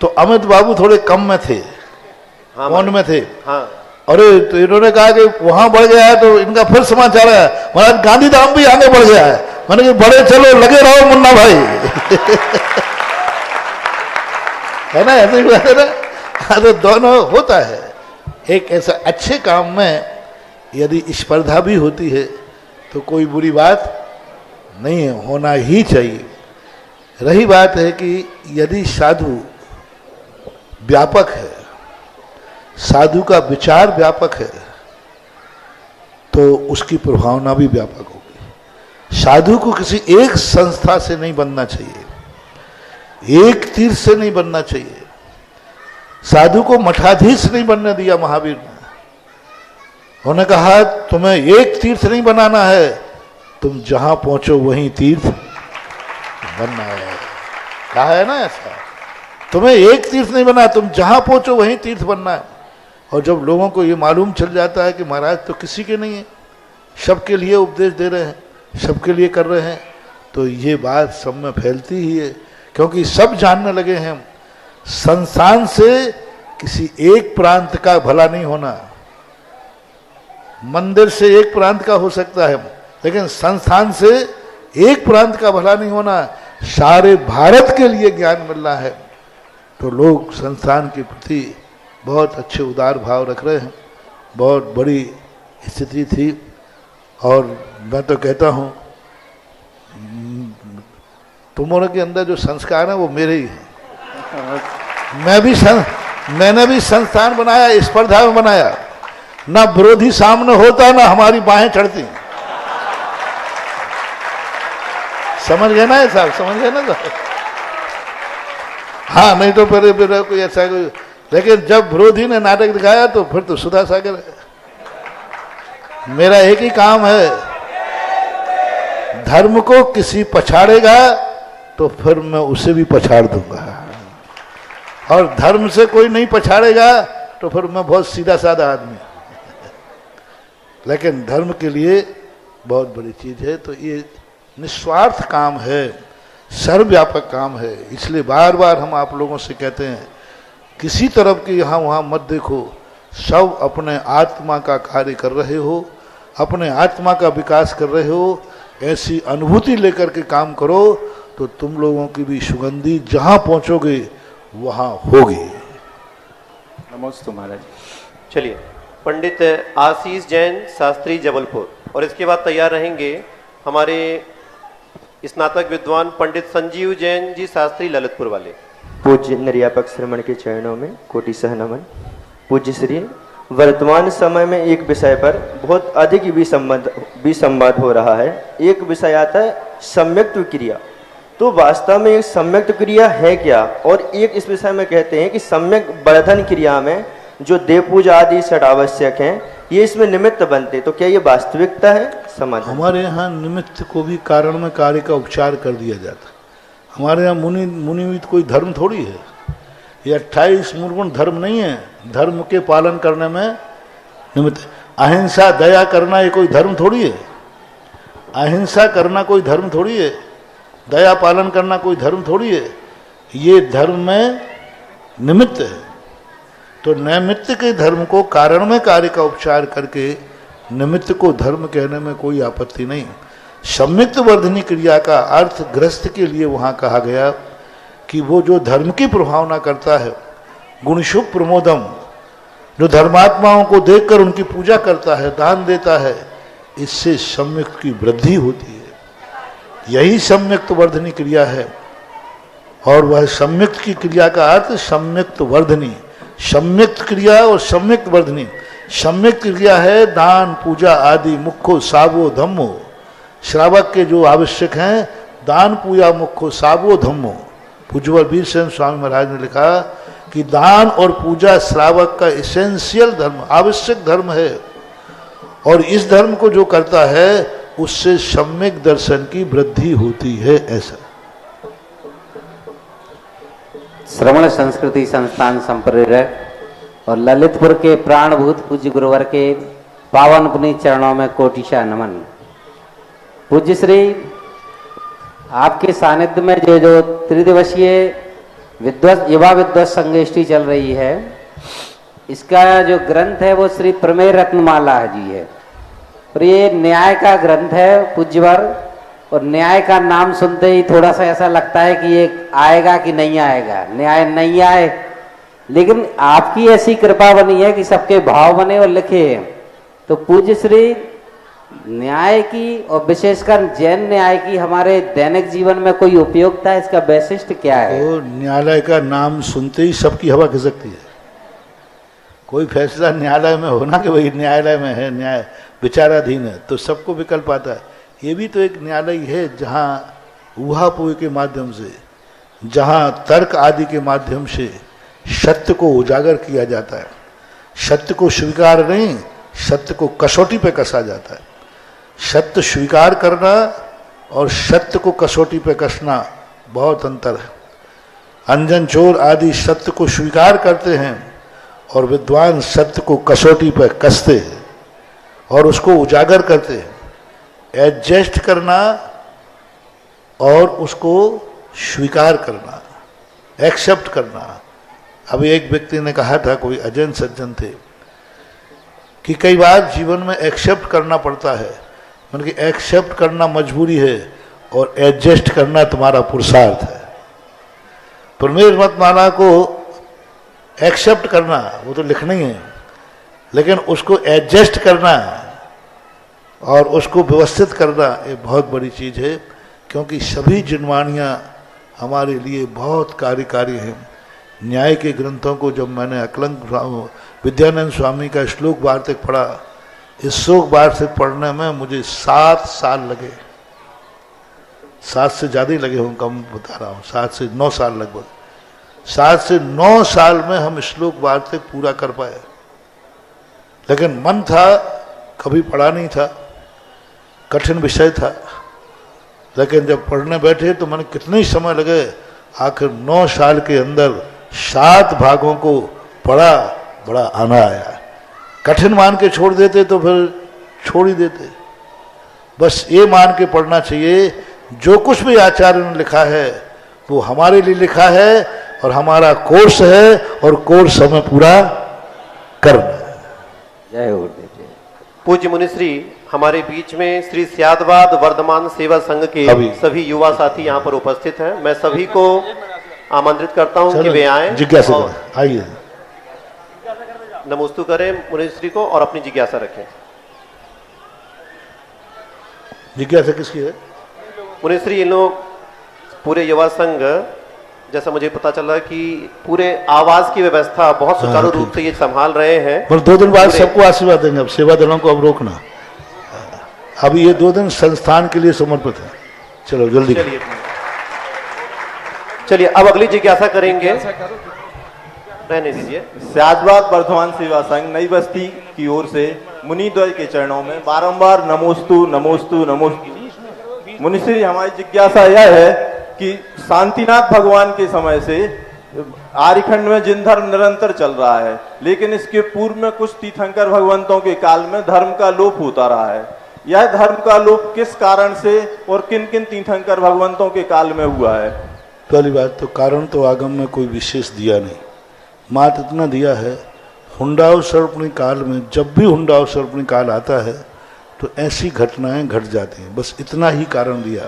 तो अमित बाबू थोड़े कम में थे, हाँ, कौन में थे? हाँ। अरे तो इन्होंने कहा कि वहां बढ़ गया है, तो इनका फिर समाचार है महाराज गांधी धाम भी आगे बढ़ गया है। मैंने कि बड़े चलो, लगे रहो मुन्ना भाई। है ना, ऐसे ही बात है ना। तो दोनों होता है। एक ऐसा अच्छे काम में यदि स्पर्धा भी होती है तो कोई बुरी बात नहीं है, होना ही चाहिए। रही बात है कि यदि साधु व्यापक है, साधु का विचार व्यापक है, तो उसकी प्रभावना भी व्यापक होगी। साधु को किसी एक संस्था से नहीं बनना चाहिए, एक तीर्थ से नहीं बनना चाहिए। साधु को मठाधीश नहीं बनने दिया महावीर ने। उन्होंने कहा तुम्हें एक तीर्थ नहीं बनाना है, तुम जहां पहुंचो वहीं तीर्थ बनना है। कहा है ना ऐसा, तुम्हें एक तीर्थ नहीं बना, तुम जहां पहुंचो वहीं तीर्थ बनना है। और जब लोगों को ये मालूम चल जाता है कि महाराज तो किसी के नहीं है, सबके लिए उपदेश दे रहे हैं, सबके लिए कर रहे हैं, तो ये बात सब में फैलती ही है। क्योंकि सब जानने लगे हैं संस्थान से किसी एक प्रांत का भला नहीं होना। मंदिर से एक प्रांत का हो सकता है, लेकिन संस्थान से एक प्रांत का भला नहीं होना। सारे भारत के लिए ज्ञान मिलना है, तो लोग संस्थान के प्रति बहुत अच्छे उदार भाव रख रहे हैं। बहुत बड़ी स्थिति थी, और मैं तो कहता हूँ तुम्हारे के अंदर जो संस्कार है वो मेरे ही हैं। मैंने भी संस्थान बनाया, स्पर्धा में बनाया, ना विरोधी सामने होता ना हमारी बाहें चढ़ती। समझ गए ना साहब, समझ गए ना साहब? हाँ, नहीं तो फिर कोई ऐसा कोई, लेकिन जब विरोधी ने नाटक दिखाया तो फिर तो सुधा सागर है। मेरा एक ही काम है, धर्म को किसी पछाड़ेगा तो फिर मैं उसे भी पछाड़ दूंगा, और धर्म से कोई नहीं पछाड़ेगा तो फिर मैं बहुत सीधा साधा आदमी। लेकिन धर्म के लिए बहुत बड़ी चीज है, तो ये निस्वार्थ काम है, सर्वव्यापक काम है। इसलिए बार बार हम आप लोगों से कहते हैं, किसी तरफ की यहाँ वहाँ मत देखो, सब अपने आत्मा का कार्य कर रहे हो, अपने आत्मा का विकास कर रहे हो, ऐसी अनुभूति लेकर के काम करो तो तुम लोगों की भी सुगंधी जहाँ पहुँचोगे वहाँ होगी। नमस्ते महाराज। चलिए, पंडित आशीष जैन शास्त्री जबलपुर, और इसके बाद तैयार रहेंगे हमारे स्नातक विद्वान पंडित संजीव जैन जी शास्त्री ललितपुर वाले। पूज्य निर्यापक श्रमण के चरणों में कोटि सह नमन। पूज्य श्री, वर्तमान समय में एक विषय पर बहुत अधिक विसंवाद हो रहा है। एक विषय आता है सम्यक्त क्रिया, तो वास्तव में एक सम्यक्त क्रिया है क्या? और एक इस विषय में कहते हैं कि सम्यक वर्धन क्रिया में जो देव पूजा आदि षड आवश्यक हैं, ये इसमें निमित्त बनते, तो क्या ये वास्तविकता है? समाज हमारे यहाँ निमित्त को भी कारण में कार्य का उपचार कर दिया जाता है। हमारे यहाँ मुनिविद कोई धर्म थोड़ी है, ये 28 मूलगुण धर्म नहीं है। धर्म के पालन करने में निमित्त, अहिंसा दया करना ये कोई धर्म थोड़ी है। अहिंसा करना कोई धर्म थोड़ी है, दया पालन करना कोई धर्म थोड़ी है। ये धर्म में निमित्त है। तो नैमित्त के धर्म को कारण में कार्य का उपचार करके निमित्त को धर्म कहने में कोई आपत्ति नहीं। सम्यक्त वर्धनी क्रिया का अर्थ गृहस्थ के लिए वहाँ कहा गया कि वो जो धर्म की प्रभावना करता है, गुणशुभ प्रमोदम, जो धर्मात्माओं को देखकर उनकी पूजा करता है, दान देता है, इससे सम्यक्त की वृद्धि होती है। यही सम्यक्त वर्धनी क्रिया है। और वह सम्यक्त की क्रिया का अर्थ सम्यक्त वर्धनी, सम्यक्त क्रिया और सम्यक्त वर्धनी। सम्यक्त क्रिया है दान पूजा आदि मुख्यो सावो धम्मो, श्रावक के जो आवश्यक हैं, दान पूजा मुख्यो सावो धम्मो। पूज्यवर वीरसेन स्वामी महाराज ने लिखा कि दान और पूजा श्रावक का एसेंशियल धर्म, आवश्यक धर्म है, और इस धर्म को जो करता है उससे सम्यक दर्शन की वृद्धि होती है। ऐसा श्रवण संस्कृति संस्थान संप्रेरक और ललितपुर के प्राणभूत पूज्य गुरुवर के पावन पुनीत चरणों में कोटिशा नमन। पूज्य श्री, आपके सानिध्य में जो त्रिदिवसीय युवा विद्वत संगोष्ठी चल रही है, इसका जो ग्रंथ है वो श्री प्रमेय रत्नमाला जी है, और ये न्याय का ग्रंथ है पूज्यवर। और न्याय का नाम सुनते ही थोड़ा सा ऐसा लगता है कि ये आएगा कि नहीं आएगा, न्याय नहीं आए, लेकिन आपकी ऐसी कृपा बनी है कि सबके भाव बने और लिखे हैं। तो पूज्य श्री, न्याय की और विशेषकर जैन न्याय की हमारे दैनिक जीवन में कोई उपयोगिता है, इसका वैशिष्ट्य क्या है? तो न्यायालय का नाम सुनते ही सबकी हवा खिसकती है। कोई फैसला न्यायालय में होना कि भाई न्यायालय में है, न्याय विचाराधीन है, तो सबको विकल्प आता है। ये भी तो एक न्यायालय है जहाँ ऊहापोह के माध्यम से, जहाँ तर्क आदि के माध्यम से सत्य को उजागर किया जाता है। सत्य को स्वीकार नहीं, सत्य को कसौटी पे कसा जाता है। सत्य स्वीकार करना और सत्य को कसौटी पे कसना बहुत अंतर है। अंजन चोर आदि सत्य को स्वीकार करते हैं और विद्वान सत्य को कसौटी पे कसते हैं और उसको उजागर करते हैं। एडजस्ट करना और उसको स्वीकार करना, एक्सेप्ट करना। अभी एक व्यक्ति ने कहा था, कोई अजैन सज्जन थे, कि कई बार जीवन में एक्सेप्ट करना पड़ता है, मतलब कि एक्सेप्ट करना मजबूरी है और एडजस्ट करना तुम्हारा पुरुषार्थ है। प्रमेय रत्नमाला को एक्सेप्ट करना वो तो लिखना ही है, लेकिन उसको एडजस्ट करना और उसको व्यवस्थित करना ये बहुत बड़ी चीज़ है, क्योंकि सभी जिनवाणियाँ हमारे लिए बहुत कार्यकारी हैं। न्याय के ग्रंथों को जब मैंने अकलंक विद्यानंद स्वामी का श्लोक वार्तिक पढ़ा, इस श्लोक वार्तिक पढ़ने में मुझे 7 साल लगे। 7 से ज़्यादा ही लगे होंगे, कम बता रहा हूँ, 7 से 9 साल लगभग। 7 से 9 साल में हम श्लोक वार्तिक पूरा कर पाए, लेकिन मन था, कभी पढ़ा नहीं था, कठिन विषय था, लेकिन जब पढ़ने बैठे तो मैंने कितने ही समय लगे, आखिर 9 साल के अंदर 7 भागों को पढ़ा, बड़ा आना आया। कठिन मान के छोड़ देते तो फिर छोड़ ही देते। बस ये मान के पढ़ना चाहिए, जो कुछ भी आचार्य ने लिखा है वो हमारे लिए लिखा है और हमारा कोर्स है, और कोर्स हमें पूरा करना है। जय गुरुदेव। पूज्य मुनिश्री, हमारे बीच में श्री स्यादवाद वर्धमान सेवा संघ के सभी युवा साथी यहाँ पर उपस्थित हैं। मैं सभी को आमंत्रित करता हूँ कि वे आए, जिज्ञासा आइए, नमोस्तु करें मुनिश्री को और अपनी जिज्ञासा रखें। जिज्ञासा किसकी है? मुनिश्री, इन लोग पूरे युवा संघ, जैसा मुझे पता चला कि पूरे आवास की व्यवस्था बहुत सुचारू रूप से ये संभाल रहे हैं। पर 2 दिन बाद सबको आशीर्वाद देंगे। अब सेवा दलों को अब रोकना, अभी ये 2 दिन संस्थान के लिए समर्पित है। चलो जल्दी चलिए अब अगली जिज्ञासा करेंगे, रहने दीजिए। स्यादवाद वर्धमान सेवा संघ नई बस्ती की ओर से मुनिद्वय के चरणों में बारंबार नमोस्तु नमोस्तु नमोस्तु। मुनिश्री, हमारी जिज्ञासा यह है कि शांतिनाथ भगवान के समय से आर्यखंड में जिन धर्म निरंतर चल रहा है, लेकिन इसके पूर्व में कुछ तीर्थंकर भगवंतों के काल में धर्म का लोप होता रहा है। यह धर्म का लोप किस कारण से और किन किन तीर्थंकर भगवंतों के काल में हुआ है? पहली बात तो कारण तो आगम में कोई विशेष दिया नहीं, मात्र इतना दिया है, हुंडाव सर्पणी काल में जब भी हुंडाव सर्पणी काल आता है तो ऐसी घटनाएं घट जाती हैं, बस इतना ही कारण दिया।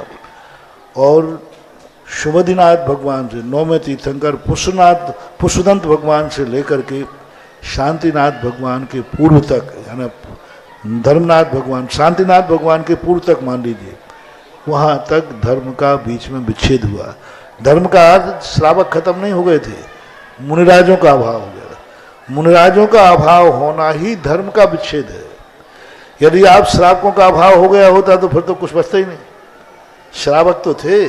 और शुभदिनाथ भगवान से, नौवें तीर्थंकर पुष्पदंत भगवान से लेकर के शांतिनाथ भगवान के पूर्व तक, यानी धर्मनाथ भगवान, शांतिनाथ भगवान के पूर्व तक मान लीजिए, वहाँ तक धर्म का बीच में विच्छेद हुआ। धर्म का अर्थ श्रावक खत्म नहीं हो गए थे, मुनिराजों का अभाव हो गया। मुनिराजों का अभाव होना ही धर्म का विच्छेद है। यदि आप श्रावकों का अभाव हो गया होता तो फिर तो कुछ बचता ही नहीं। श्रावक तो थे,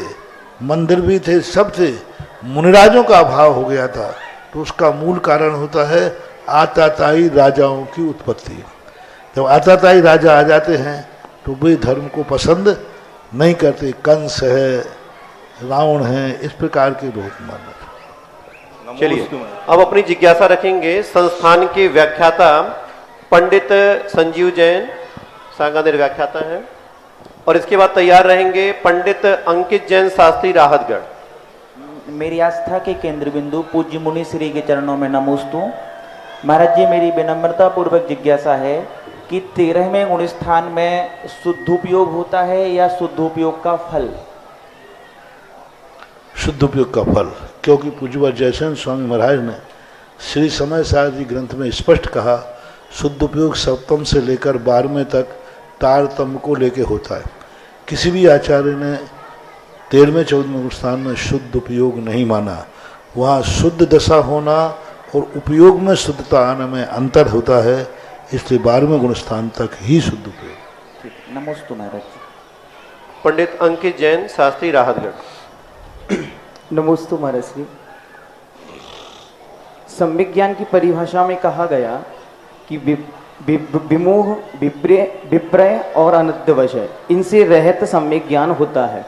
मंदिर भी थे, सब थे, मुनिराजों का अभाव हो गया था, तो उसका मूल कारण होता है आताताई राजाओं की उत्पत्ति। जब आताताई राजा आ जाते हैं तो वे धर्म को पसंद नहीं करते, कंस है, रावण है, इस प्रकार के लोग मानते। चलिए अब अपनी जिज्ञासा रखेंगे। संस्थान के व्याख्याता पंडित संजीव जैन सांगानेर व्याख्याता हैं, और इसके बाद तैयार रहेंगे पंडित अंकित जैन शास्त्री राहतगढ़। मेरी आस्था के केंद्र बिंदु पूज्य मुनि श्री के चरणों में नमोस्तु। महाराज जी, मेरी विनम्रता पूर्वक जिज्ञासा है कि 13वें गुण स्थान में शुद्धोपयोग होता है या शुद्धोपयोग का फल? शुद्धोपयोग का फल, क्योंकि पूज्यवर जयचंद स्वामी महाराज ने श्री समय सारथी ग्रंथ में स्पष्ट कहा, शुद्धोपयोग सप्तम से लेकर 12वें तक तारतम्य को लेके होता है। किसी भी आचार्य ने 13वें 14वें स्थान में शुद्ध उपयोग नहीं माना। वहाँ शुद्ध दशा होना और उपयोग में शुद्धता आने में अंतर होता है, इसलिए 12वें गुण स्थान तक ही शुद्ध उपयोग। नमोस्तु महाराज। पंडित अंकित जैन शास्त्री राहतगढ़। नमोस्तु महाराज श्री। सम्यक ज्ञान की परिभाषा में कहा गया कि विमोह, विप्रय और अनध्यवशय, इनसे रहित सम्यक ज्ञान होता है।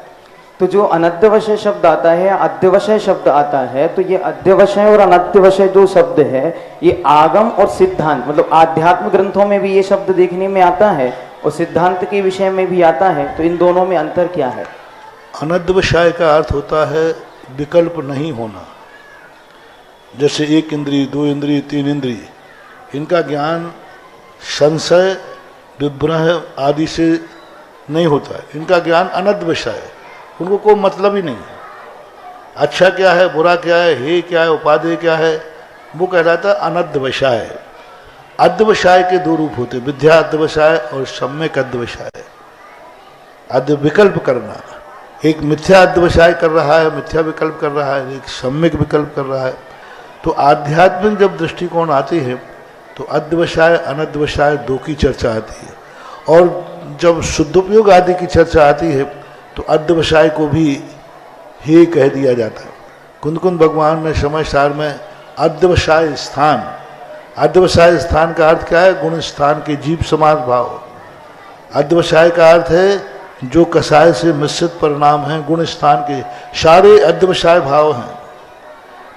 तो जो अनध्यवशय शब्द आता है, अध्यवशय शब्द आता है, तो ये अध्यवशय और अनध्यवशय जो शब्द है, ये आगम और सिद्धांत, मतलब आध्यात्म ग्रंथों में भी ये शब्द देखने में आता है और सिद्धांत के विषय में भी आता है। तो इन दोनों में अंतर क्या है? अनध्यवशय का अर्थ होता है विकल्प नहीं होना। जैसे 1 इंद्रिय, 2 इंद्रिय, 3 इंद्रिय, इनका ज्ञान संशय, विभ्रह आदि से नहीं होता है। इनका ज्ञान अनध्यवशय है, उनको कोई मतलब ही नहीं है। अच्छा क्या है, बुरा क्या है, हे क्या है, उपादेय क्या है, वो कहलाता है अनध्यवशय। अध्यवशय के 2 रूप होते, विद्या अध्यवशय और सम्यक अध्यवशय। अद्य विकल्प करना, एक मिथ्या अध्यवसाय कर रहा है, मिथ्या विकल्प कर रहा है, एक सम्यक विकल्प कर रहा है। तो आध्यात्मिक जब दृष्टिकोण आती है तो अध्यवसाय अनध्यवसाय 2 की चर्चा आती है, और जब शुद्धोपयोग आदि की चर्चा आती है तो अध्यवसाय को भी हे कह दिया जाता है। कुंद कुंद भगवान ने समय सार में अध्यवसाय स्थान, अध्यवसाय स्थान का अर्थ क्या है? गुण स्थान के जीव समास भाव। अध्यवसाय का अर्थ है जो कसाय से मिश्रित परिणाम हैं, गुण स्थान के सारे अध्यवसाय भाव हैं।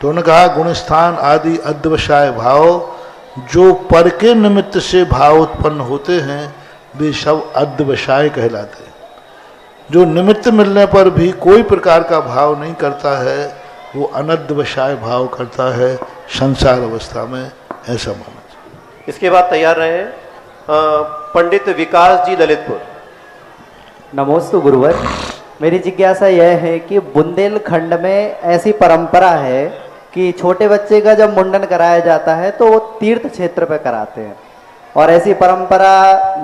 तो उन्होंने कहा गुण स्थान आदि अध्यवसाय भाव जो पर के निमित्त से भाव उत्पन्न होते हैं वे सब अध्यवसाय कहलाते हैं। जो निमित्त मिलने पर भी कोई प्रकार का भाव नहीं करता है वो अनध्यवसाय भाव करता है संसार अवस्था में, ऐसा माना जाए। इसके बाद तैयार रहे पंडित विकास जी ललितपुर। नमोस्तु गुरुवर। मेरी जिज्ञासा यह है कि बुंदेलखंड में ऐसी परंपरा है कि छोटे बच्चे का जब मुंडन कराया जाता है तो वो तीर्थ क्षेत्र पे कराते हैं, और ऐसी परंपरा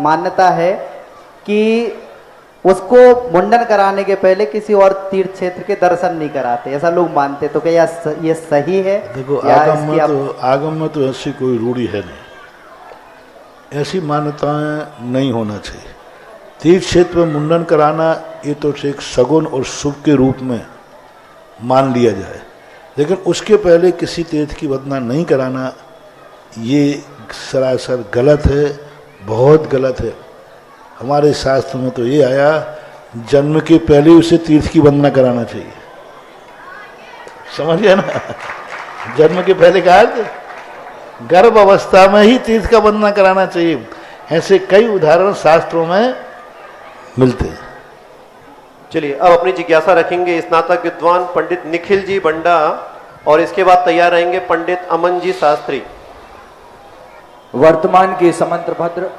मान्यता है कि उसको मुंडन कराने के पहले किसी और तीर्थ क्षेत्र के दर्शन नहीं कराते, ऐसा लोग मानते। तो क्या ये सही है? देखो आगम में तो ऐसी कोई रूढ़ी है नहीं, ऐसी मान्यताएं नहीं होना चाहिए। तीर्थ क्षेत्र में मुंडन कराना ये तो एक सगुन और शुभ के रूप में मान लिया जाए, लेकिन उसके पहले किसी तीर्थ की वंदना नहीं कराना ये सरासर गलत है, बहुत गलत है। हमारे शास्त्र में तो ये आया जन्म के पहले उसे तीर्थ की वंदना कराना चाहिए, समझ गए ना? जन्म के पहले का अर्थ गर्भ अवस्था में ही तीर्थ का वंदना कराना चाहिए। ऐसे कई उदाहरण शास्त्रों में मिलते हैं। चलिए अब अपनी जिज्ञासा रखेंगे स्नातक विद्वान पंडित निखिल जी बंडा, और इसके बाद तैयार रहेंगे पंडित अमन जी शास्त्री। वर्तमान के समंत्र भद्र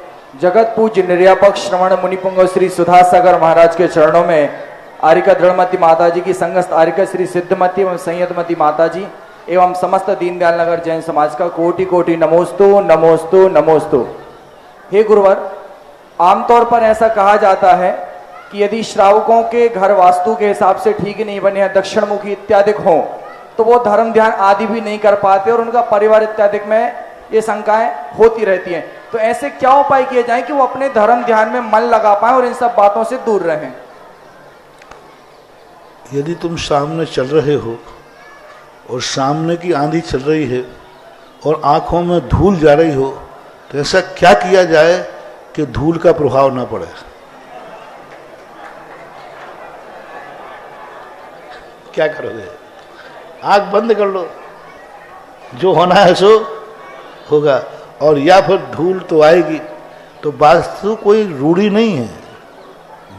जगत पूज्य निर्यापक श्रवण मुनिपुंग श्री सुधासागर महाराज के चरणों में आरिका दृढ़मती माता जी की संगस्त आरिका श्री सिद्धमती एवं संयतमती माता जी एवं समस्त दीनदयाल नगर जैन समाज का कोटि कोटि नमोस्तु नमोस्तु नमोस्तु। हे गुरुवर, आमतौर पर ऐसा कहा जाता है कि यदि श्रावकों के घर वास्तु के हिसाब से ठीक नहीं बने हैं, दक्षिण मुखी इत्यादि हों, तो वो धर्म ध्यान आदि भी नहीं कर पाते और उनका परिवार इत्यादि में ये शंकाएं होती रहती हैं। तो ऐसे क्या उपाय किए जाएं कि वो अपने धर्म ध्यान में मन लगा पाएं और इन सब बातों से दूर रहें? यदि तुम सामने चल रहे हो और सामने की आंधी चल रही है और आंखों में धूल जा रही हो, तो ऐसा क्या किया जाए कि धूल का प्रभाव ना पड़े? क्या करोगे? आंख बंद कर लो, जो होना है सो होगा। और या फिर धूल तो आएगी। तो वास्तु कोई रूढ़ी नहीं है,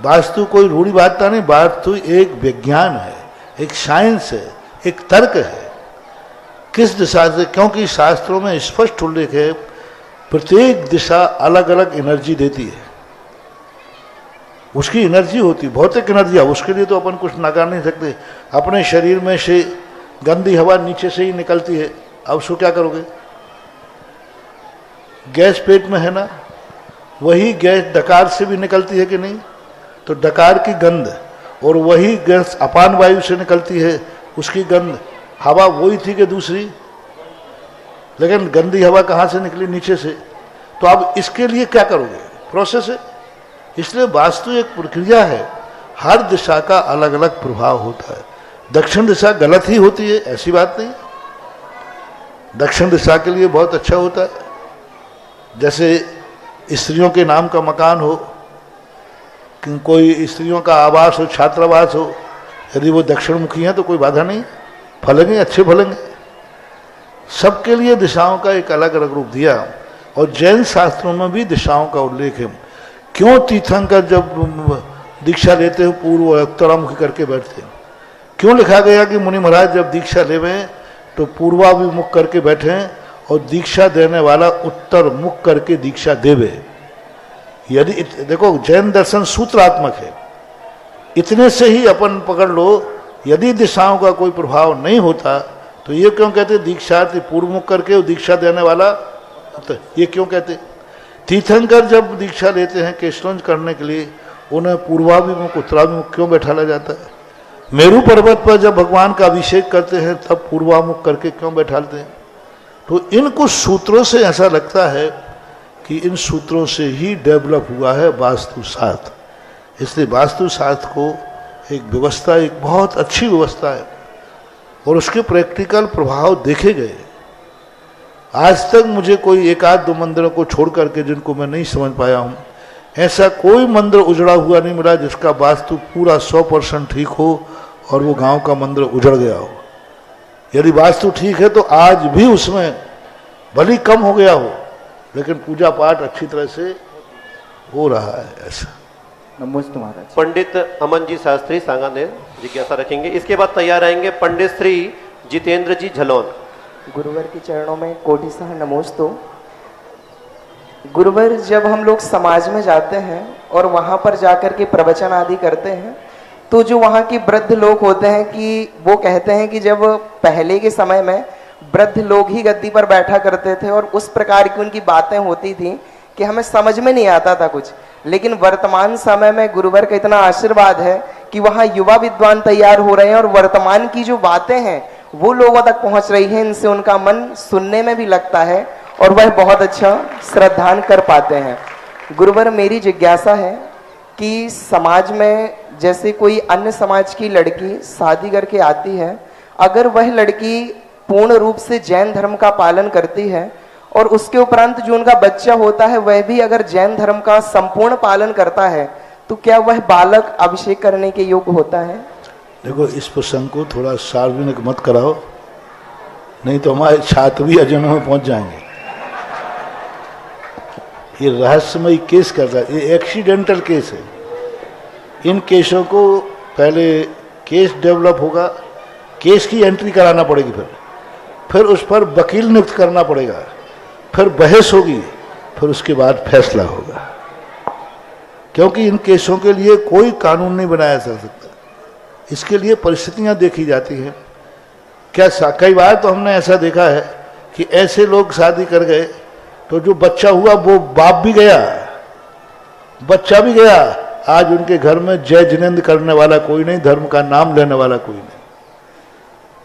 वास्तु कोई रूढ़ी बात नहीं, वास्तु एक विज्ञान है, एक साइंस है, एक तर्क है। किस दिशा से? क्योंकि शास्त्रों में स्पष्ट उल्लेख है प्रत्येक दिशा अलग अलग एनर्जी देती है, उसकी एनर्जी होती, भौतिक एनर्जी है, उसके लिए तो अपन कुछ नकार नहीं सकते। अपने शरीर में से गंदी हवा नीचे से ही निकलती है, अब उसको क्या करोगे? गैस पेट में है ना, वही गैस डकार से भी निकलती है कि नहीं? तो डकार की गंध और वही गैस अपान वायु से निकलती है, उसकी गंध, हवा वही थी कि दूसरी, लेकिन गंदी हवा कहाँ से निकली? नीचे से। तो अब इसके लिए क्या करोगे? प्रोसेस है। इसलिए वास्तु एक प्रक्रिया है, हर दिशा का अलग अलग प्रभाव होता है। दक्षिण दिशा गलत ही होती है ऐसी बात नहीं, दक्षिण दिशा के लिए बहुत अच्छा होता है। जैसे स्त्रियों के नाम का मकान हो, कोई स्त्रियों का आवास हो, छात्रावास हो, यदि वो दक्षिण मुखी हैं तो कोई बाधा नहीं, फलेंगे, अच्छे फलेंगे। सबके लिए दिशाओं का एक अलग अलग रूप दिया, और जैन शास्त्रों में भी दिशाओं का उल्लेख है। क्यों तीर्थंकर जब दीक्षा लेते हैं पूर्व और उत्तरामुखी करके बैठते हैं? क्यों लिखा गया कि मुनि महाराज जब दीक्षा लेवें तो पूर्वाभिमुख करके बैठें और दीक्षा देने वाला उत्तर मुख करके दीक्षा देवे? यदि देखो जैन दर्शन सूत्रात्मक है, इतने से ही अपन पकड़ लो। यदि दिशाओं का कोई प्रभाव नहीं होता तो ये क्यों कहते दीक्षार्थी पूर्व मुख करके और दीक्षा देने वाला उत्तर? ये क्यों कहते? तीर्थंकर जब दीक्षा लेते हैं केशरंज करने के लिए, उन्हें पूर्वाभिमुख उत्तराभिमुख क्यों बैठाला जाता है? मेरू पर्वत पर जब भगवान का अभिषेक करते हैं तब पूर्वामुख करके क्यों बैठाते हैं? तो इन कुछ सूत्रों से ऐसा लगता है कि इन सूत्रों से ही डेवलप हुआ है वास्तुशास्त्र। इसलिए वास्तुशास्त्र को एक व्यवस्था, एक बहुत अच्छी व्यवस्था है और उसके प्रैक्टिकल प्रभाव देखे गए। आज तक मुझे कोई एक आध दो मंदिरों को छोड़ करके जिनको मैं नहीं समझ पाया हूँ, ऐसा कोई मंदिर उजड़ा हुआ नहीं मिला जिसका वास्तु पूरा 100% ठीक हो और वो गांव का मंदिर उजड़ गया हो। यदि वास्तु ठीक है तो आज भी उसमें भली कम हो गया हो लेकिन पूजा पाठ अच्छी तरह से हो रहा है। ऐसा नमस्ते महाराज। पंडित अमन जी शास्त्री सांगानेर जिज्ञासा रखेंगे। इसके बाद तैयार रहेंगे पंडित श्री जितेंद्र जी झलोन। गुरुवर के चरणों में कोटिसह नमोस्तु। गुरुवर, जब हम लोग समाज में जाते हैं और वहाँ पर जाकर के प्रवचन आदि करते हैं तो जो वहाँ के वृद्ध लोग होते हैं कि वो कहते हैं कि जब पहले के समय में वृद्ध लोग ही गद्दी पर बैठा करते थे और उस प्रकार की उनकी बातें होती थी कि हमें समझ में नहीं आता था कुछ, लेकिन वर्तमान समय में गुरुवर का इतना आशीर्वाद है कि वहाँ युवा विद्वान तैयार हो रहे हैं और वर्तमान की जो बातें हैं वो लोगों तक पहुँच रही हैं, इनसे उनका मन सुनने में भी लगता है और वह बहुत अच्छा श्रद्धान कर पाते हैं। गुरुवर, मेरी जिज्ञासा है कि समाज में जैसे कोई अन्य समाज की लड़की शादी करके आती है, अगर वह लड़की पूर्ण रूप से जैन धर्म का पालन करती है और उसके उपरांत जो उनका बच्चा होता है वह भी अगर जैन धर्म का संपूर्ण पालन करता है तो क्या वह बालक अभिषेक करने के योग्य होता है? देखो, इस प्रसंग को थोड़ा सार्वजनिक मत कराओ, नहीं तो हमारे छात्र भी अजनों में पहुंच जाएंगे। ये रहस्यमय केस कर रहा है, ये एक्सीडेंटल केस है। इन केसों को पहले केस डेवलप होगा, केस की एंट्री कराना पड़ेगी, फिर उस पर वकील नियुक्त करना पड़ेगा, फिर बहस होगी, फिर उसके बाद फैसला होगा। क्योंकि इन केसों के लिए कोई कानून नहीं बनाया जा सकता, इसके लिए परिस्थितियां देखी जाती हैं। क्या कई बार तो हमने ऐसा देखा है कि ऐसे लोग शादी कर गए तो जो बच्चा हुआ वो बाप भी गया, बच्चा भी गया। आज उनके घर में जय जिनेंद्र करने वाला कोई नहीं, धर्म का नाम लेने वाला कोई नहीं।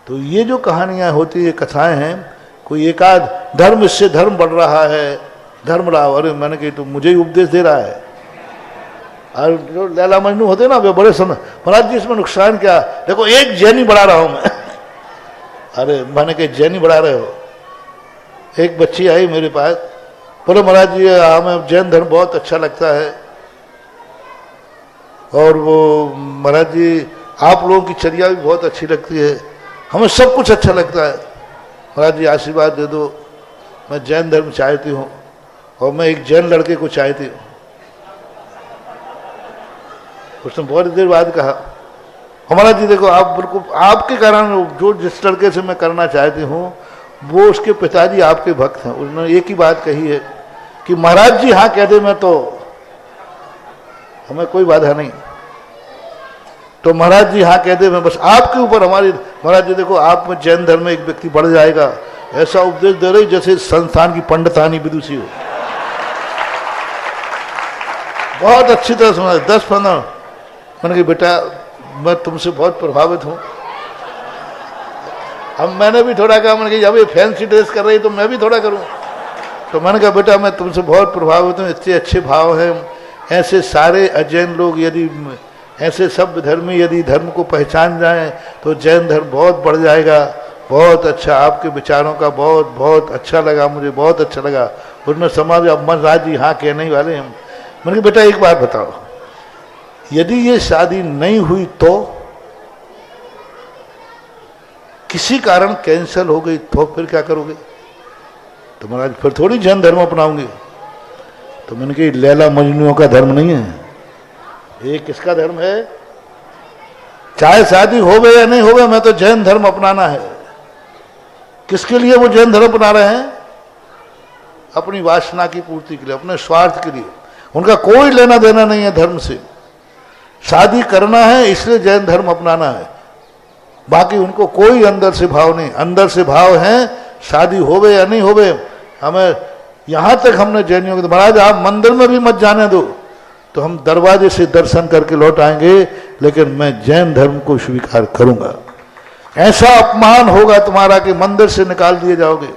तो ये जो कहानियां होती है, कथाएं हैं, कोई एक आध धर्म, इससे धर्म बढ़ रहा है, धर्म लाओ। अरे मैंने कही तो मुझे ही उपदेश दे रहा है। और जो लैला मजनू होते ना वे बड़े समय, महाराज जी इसमें नुकसान क्या, देखो एक जैनी बढ़ा रहा हूं मैं। अरे मैंने कहा जैनी बढ़ा रहे हो। एक बच्ची आई मेरे पास, बोले महाराज जी हमें जैन धर्म बहुत अच्छा लगता है और वो महाराज जी आप लोगों की चर्या भी बहुत अच्छी लगती है, हमें सब कुछ अच्छा लगता है। महाराज जी आशीर्वाद दे दो, मैं जैन धर्म चाहती हूँ और मैं एक जैन लड़के को चाहती हूँ। उसने बहुत देर बाद कहा, हमारा जी देखो आप बिल्कुल आपके कारण जो जिस लड़के से मैं करना चाहती हूँ वो उसके पिताजी आपके भक्त हैं। उन्होंने एक ही बात कही है कि महाराज जी हाँ कह दे मैं तो हमें कोई बाधा नहीं, तो महाराज जी हाँ कह दे मैं बस आपके ऊपर हमारी, महाराज जी देखो आप में जैन धर्म में एक व्यक्ति बढ़ जाएगा, ऐसा उपदेश दे रही जैसे संस्थान की पंडितानी विदुषी हो। बहुत अच्छी तरह सुना, 10-15। मैंने कहा बेटा मैं तुमसे बहुत प्रभावित हूँ। अब मैंने भी थोड़ा कहा, मैंने कहा अब ये फैंसी ड्रेस कर रही तो मैं भी थोड़ा करूँ। तो मैंने कहा बेटा मैं तुमसे बहुत प्रभावित हूँ, इतने अच्छे भाव हैं, ऐसे सारे अजैन लोग यदि ऐसे सब धर्मी यदि धर्म को पहचान जाएं तो जैन धर्म बहुत बढ़ जाएगा। बहुत अच्छा, आपके विचारों का बहुत बहुत अच्छा लगा, मुझे बहुत अच्छा लगा। उसने समाज अब महाराज जी हाँ कहने वाले हैं। मैंने कहा बेटा एक बात बताओ, यदि ये शादी नहीं हुई तो किसी कारण कैंसिल हो गई तो फिर क्या करोगे? तो महाराज फिर थोड़ी जैन धर्म अपनाऊंगी। तो मैंने कहा लैला मजनुओं का धर्म नहीं है, ये किसका धर्म है? चाहे शादी हो गए या नहीं हो गए, मैं तो जैन धर्म अपनाना है। किसके लिए वो जैन धर्म अपना रहे हैं? अपनी वासना की पूर्ति के लिए, अपने स्वार्थ के लिए। उनका कोई लेना देना नहीं है धर्म से। शादी करना है इसलिए जैन धर्म अपनाना है, बाकी उनको कोई अंदर से भाव नहीं। अंदर से भाव है शादी होवे या नहीं होवे। हमें यहां तक हमने जैनियों को, महाराज आप मंदिर में भी मत जाने दो तो हम दरवाजे से दर्शन करके लौट आएंगे, लेकिन मैं जैन धर्म को स्वीकार करूंगा। ऐसा अपमान होगा तुम्हारा कि मंदिर से निकाल दिए जाओगे।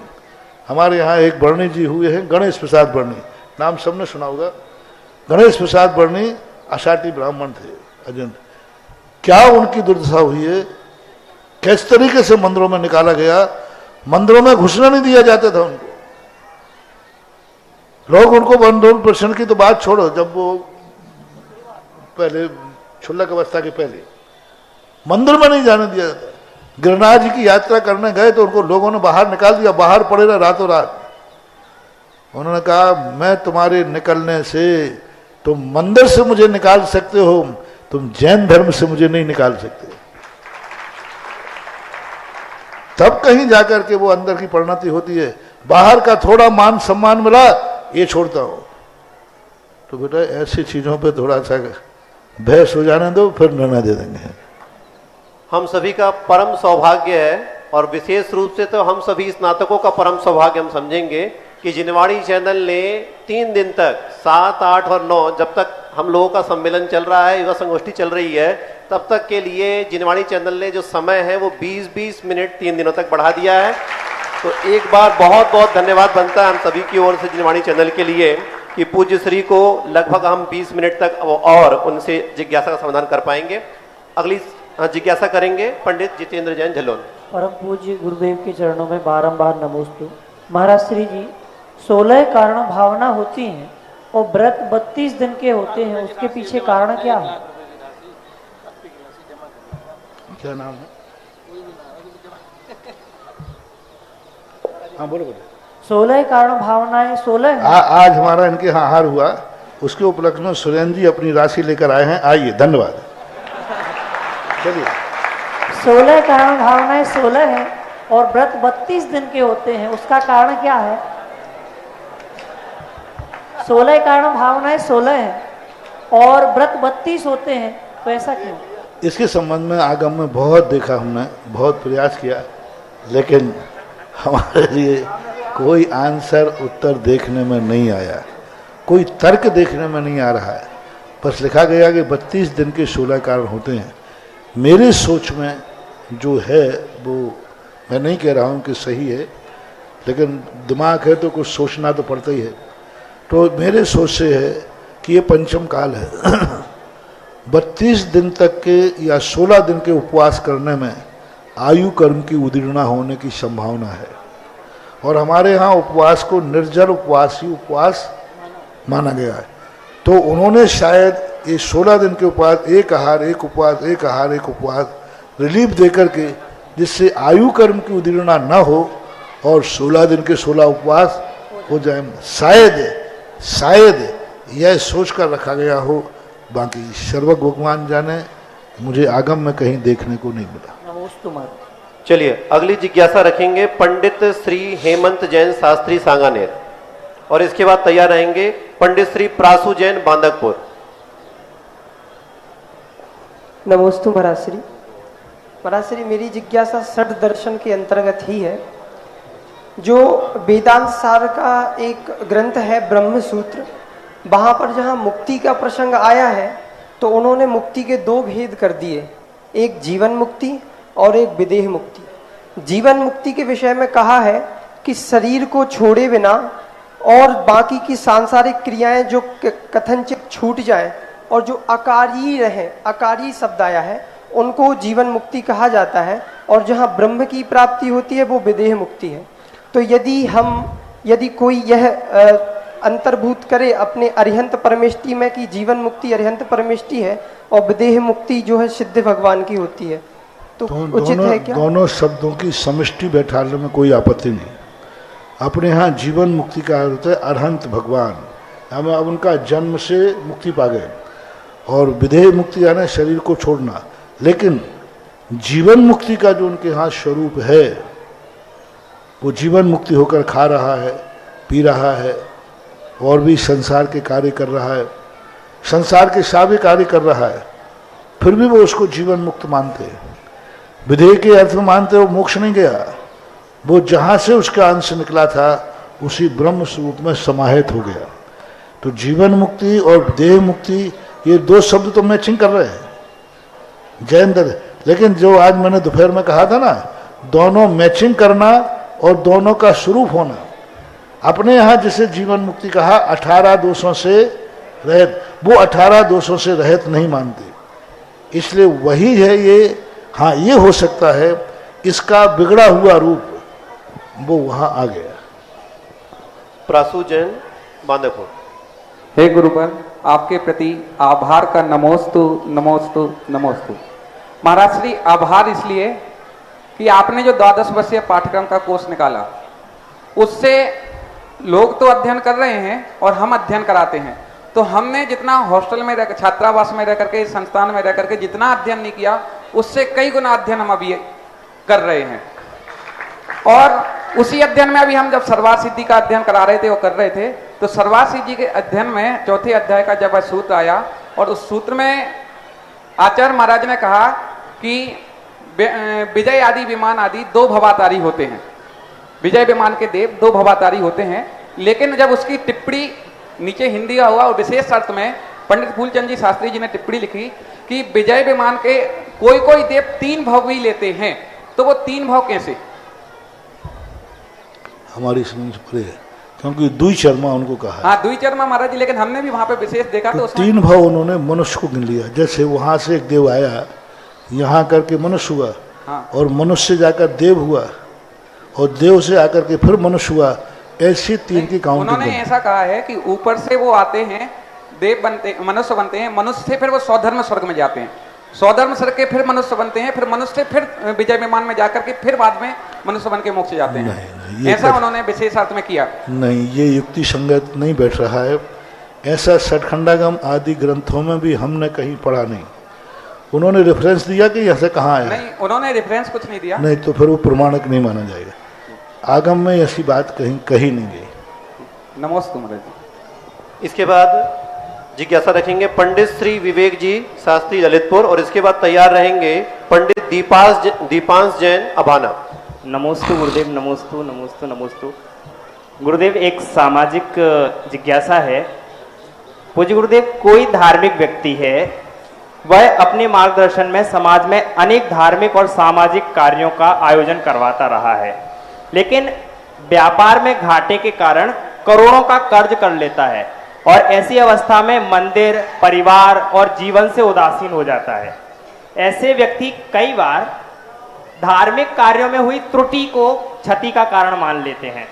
हमारे यहाँ एक बर्णी जी हुए हैं, गणेश प्रसाद बर्णी, नाम सबने सुना होगा। गणेश प्रसाद बर्णी अषाटी ब्राह्मण थे, अजंत। क्या उनकी दुर्दशा हुई है, किस तरीके से मंदिरों में निकाला गया। मंदिरों में घुसना नहीं दिया जाता था उनको। लोग उनको बंधन प्रश्न की तो बात छोड़ो, जब वो पहले क्षुल्लक अवस्था के पहले मंदिर में नहीं जाने दिया जाता। गिरनार जी की यात्रा करने गए तो उनको लोगों ने बाहर निकाल दिया, बाहर पड़े रहे रातों रात। उन्होंने कहा मैं तुम्हारे निकलने से, तुम मंदिर से मुझे निकाल सकते हो, तुम जैन धर्म से मुझे नहीं निकाल सकते। तब कहीं जाकर के वो अंदर की परिणति होती है। बाहर का थोड़ा मान सम्मान मिला, ये छोड़ता हूं। तो बेटा ऐसी चीजों पे थोड़ा सा बहस हो जाने दो, फिर निर्णय दे देंगे। हम सभी का परम सौभाग्य है, और विशेष रूप से तो हम सभी स्नातकों का परम सौभाग्य हम समझेंगे कि जिनवाणी चैनल ने 3 दिन तक 7, 8 और 9, जब तक हम लोगों का सम्मेलन चल रहा है, युवा संगोष्ठी चल रही है, तब तक के लिए जिनवाणी चैनल ने जो समय है वो 20-20 मिनट 3 दिनों तक बढ़ा दिया है। तो एक बार बहुत बहुत धन्यवाद बनता है हम सभी की ओर से जिनवाणी चैनल के लिए कि पूज्य श्री को लगभग हम 20 मिनट तक और उनसे जिज्ञासा का समाधान कर पाएंगे। अगली जिज्ञासा करेंगे पंडित जितेंद्र जैन झलोन। परम पूज्य गुरुदेव के चरणों में बारंबार नमोस्तु। महाराज श्री जी, 16 कारण भावना होती हैं और व्रत 32 दिन के होते हैं, उसके पीछे कारण क्या है? क्या नाम है? हाँ बोलो बोलो। 16 कारण भावनाएं 16 हैं। आज हमारा इनके यहाँ हार हुआ, उसके उपलक्ष्य में सुरेंद्र जी अपनी राशि लेकर आए हैं। आइए, धन्यवाद। चलिए। 16 कारण भावनाएं 16 हैं और व्रत 32 दिन के होते हैं, उसका कारण क्या है? 16 कारण भावनाएं 16 हैं और व्रत 32 होते हैं, तो ऐसा क्यों? इसके संबंध में आगम में बहुत देखा, हमने बहुत प्रयास किया, लेकिन हमारे लिए कोई आंसर उत्तर देखने में नहीं आया, कोई तर्क देखने में नहीं आ रहा है। बस लिखा गया कि 32 दिन के 16 कारण होते हैं। मेरी सोच में जो है वो, मैं नहीं कह रहा हूँ कि सही है, लेकिन दिमाग है तो कुछ सोचना तो पड़ता ही है। तो मेरे सोच से है कि ये पंचम काल है। 32 दिन तक के या 16 दिन के उपवास करने में आयु कर्म की उदीर्णा होने की संभावना है, और हमारे यहाँ उपवास को निर्जल उपवास ही उपवास माना गया है। तो उन्होंने शायद ये 16 दिन के उपवास, एक आहार एक उपवास, एक आहार एक उपवास रिलीफ देकर के, जिससे आयु कर्म की उदीर्णा न हो और 16 दिन के 16 उपवास हो जाए, शायद यह सोच कर रखा गया हो। बाकी सर्वज्ञ भगवान जाने, मुझे आगम में कहीं देखने को नहीं मिला। चलिए अगली जिज्ञासा रखेंगे पंडित श्री हेमंत जैन शास्त्री सांगानेर, और इसके बाद तैयार रहेंगे पंडित श्री प्रासु जैन बांदकपुर। नमोस्तु महाराज श्री। महाराज श्री, मेरी जिज्ञासा षड दर्शन के अंतर्गत ही है। जो वेदांत सार का एक ग्रंथ है ब्रह्म सूत्र, वहाँ पर जहाँ मुक्ति का प्रसंग आया है तो उन्होंने मुक्ति के 2 भेद कर दिए, एक जीवन मुक्ति और एक विदेह मुक्ति। जीवन मुक्ति के विषय में कहा है कि शरीर को छोड़े बिना और बाकी की सांसारिक क्रियाएं जो कथनचित छूट जाएं और जो अकारी रहे, अकारी शब्द आया है, उनको जीवन मुक्ति कहा जाता है, और जहाँ ब्रह्म की प्राप्ति होती है वो विदेह मुक्ति है। तो यदि कोई यह अंतर्भूत करे अपने अरिहंत परमेष्टि में कि जीवन मुक्ति अरिहंत परमेष्टि है और विदेह मुक्ति जो है सिद्ध भगवान की होती है, तो उचित है क्या? दोनों शब्दों की समष्टि बैठाने में कोई आपत्ति नहीं। अपने यहाँ जीवन मुक्ति का अर्थ है अरहंत भगवान, हमें अब उनका जन्म से मुक्ति पा गए, और विदेह मुक्ति यानी शरीर को छोड़ना। लेकिन जीवन मुक्ति का जो उनके यहाँ स्वरूप है, वो जीवन मुक्ति होकर खा रहा है, पी रहा है, और भी संसार के कार्य कर रहा है, संसार के सभी कार्य कर रहा है, फिर भी वो उसको जीवन मुक्त मानते हैं। विदेह के अर्थ में मानते वो मोक्ष नहीं गया, वो जहाँ से उसका अंश निकला था उसी ब्रह्म स्वरूप में समाहित हो गया। तो जीवन मुक्ति और देह मुक्ति, ये 2 शब्द तो मैचिंग कर रहे हैं जैन दर्शन। लेकिन जो आज मैंने दोपहर में कहा था ना, दोनों मैचिंग करना और दोनों का स्वरूप होना। अपने यहाँ जिसे जीवन मुक्ति कहा 18 दोषों से रहित, वो 18 दोषों से रहित नहीं मानते। इसलिए वही है ये। हाँ, ये हो सकता है इसका बिगड़ा हुआ रूप वो वहाँ आ गया। प्रासु जैन, बांदेपुर। हे गुरुवर, आपके प्रति आभार का नमोस्तु नमोस्तु नमोस्तु। महाराज श्री, आभार इसलिए कि आपने जो 12 वर्षीय पाठ्यक्रम का कोर्स निकाला, उससे लोग तो अध्ययन कर रहे हैं और हम अध्ययन कराते हैं। तो हमने जितना हॉस्टल में रह, छात्रावास में रह करके, संस्थान में रह करके जितना अध्ययन नहीं किया, उससे कई गुना अध्ययन हम अभी कर रहे हैं। और उसी अध्ययन में अभी हम जब सर्वार्थ सिद्धि का अध्ययन करा रहे थे, वो कर रहे थे, तो सर्वार्थ सिद्धि के अध्ययन में चौथे अध्याय का जब सूत्र आया, और उस सूत्र में आचार्य महाराज ने कहा कि विजय आदि विमान आदि 2 भवातारी होते हैं। विजय विमान के देव 2 भवातारी होते हैं। लेकिन जब उसकी टिप्पणी नीचे हिंदी का हुआ और विशेष अर्थ में पंडित फूलचंद जी शास्त्री जी ने टिप्पणी लिखी कि विजय विमान के कोई कोई देव 3 भाव भी लेते हैं। तो वो 3 भाव कैसे? हमारी समझ पड़े, क्योंकि दुई चर्मा उनको कहा है। हाँ, दुई चर्मा महाराज जी, लेकिन हमने भी वहां पे विशेष देखा तो 3 भाव उन्होंने मनुष्य को गिन लिया। जैसे वहां से एक देव आया, यहाँ करके मनुष्य हुआ, हाँ। और मनुष्य से जाकर देव हुआ, और देव से आकर के फिर मनुष्य हुआ। ऐसी 3 की काउंटिंग। उन्होंने ऐसा कहा है कि ऊपर से वो आते हैं, देव बनते, मनुष्य बनते हैं, मनुष्य से फिर वो स्वधर्म स्वर्ग में जाते हैं, स्वधर्म स्वर्ग के फिर मनुष्य बनते हैं, फिर मनुष्य से फिर विजय विमान में जाकर के फिर बाद में मनुष्य बन के मोक्ष जाते हैं। नहीं, ऐसा उन्होंने विशेष अर्थ में किया। नहीं, ये युक्ति संगत नहीं बैठ रहा है। ऐसा सठखंडागम आदि ग्रंथों में भी हमने कहीं पढ़ा नहीं। उन्होंने रेफरेंस दिया कि ऐसे कहाँ आया? नहीं, उन्होंने रेफरेंस कुछ नहीं दिया। नहीं, तो फिर वो प्रमाणक नहीं माना जाएगा। आगम में ऐसी बात कहीं नहीं गई। नमस्ते महाराज जी। इसके बाद जिज्ञासा रखेंगे पंडित श्री विवेक जी शास्त्री ललितपुर, और इसके बाद तैयार रहेंगे पंडित दीपांश जैन अभाना। नमोस्तु गुरुदेव, नमोस्तु नमोस्तु नमोस्तु। गुरुदेव, एक सामाजिक जिज्ञासा है। पूज्य गुरुदेव, कोई धार्मिक व्यक्ति है, वह अपने मार्गदर्शन में समाज में अनेक धार्मिक और सामाजिक कार्यों का आयोजन करवाता रहा है, लेकिन व्यापार में घाटे के कारण करोड़ों का कर्ज कर लेता है, और ऐसी अवस्था में मंदिर, परिवार और जीवन से उदासीन हो जाता है। ऐसे व्यक्ति कई बार धार्मिक कार्यों में हुई त्रुटि को क्षति का कारण मान लेते हैं।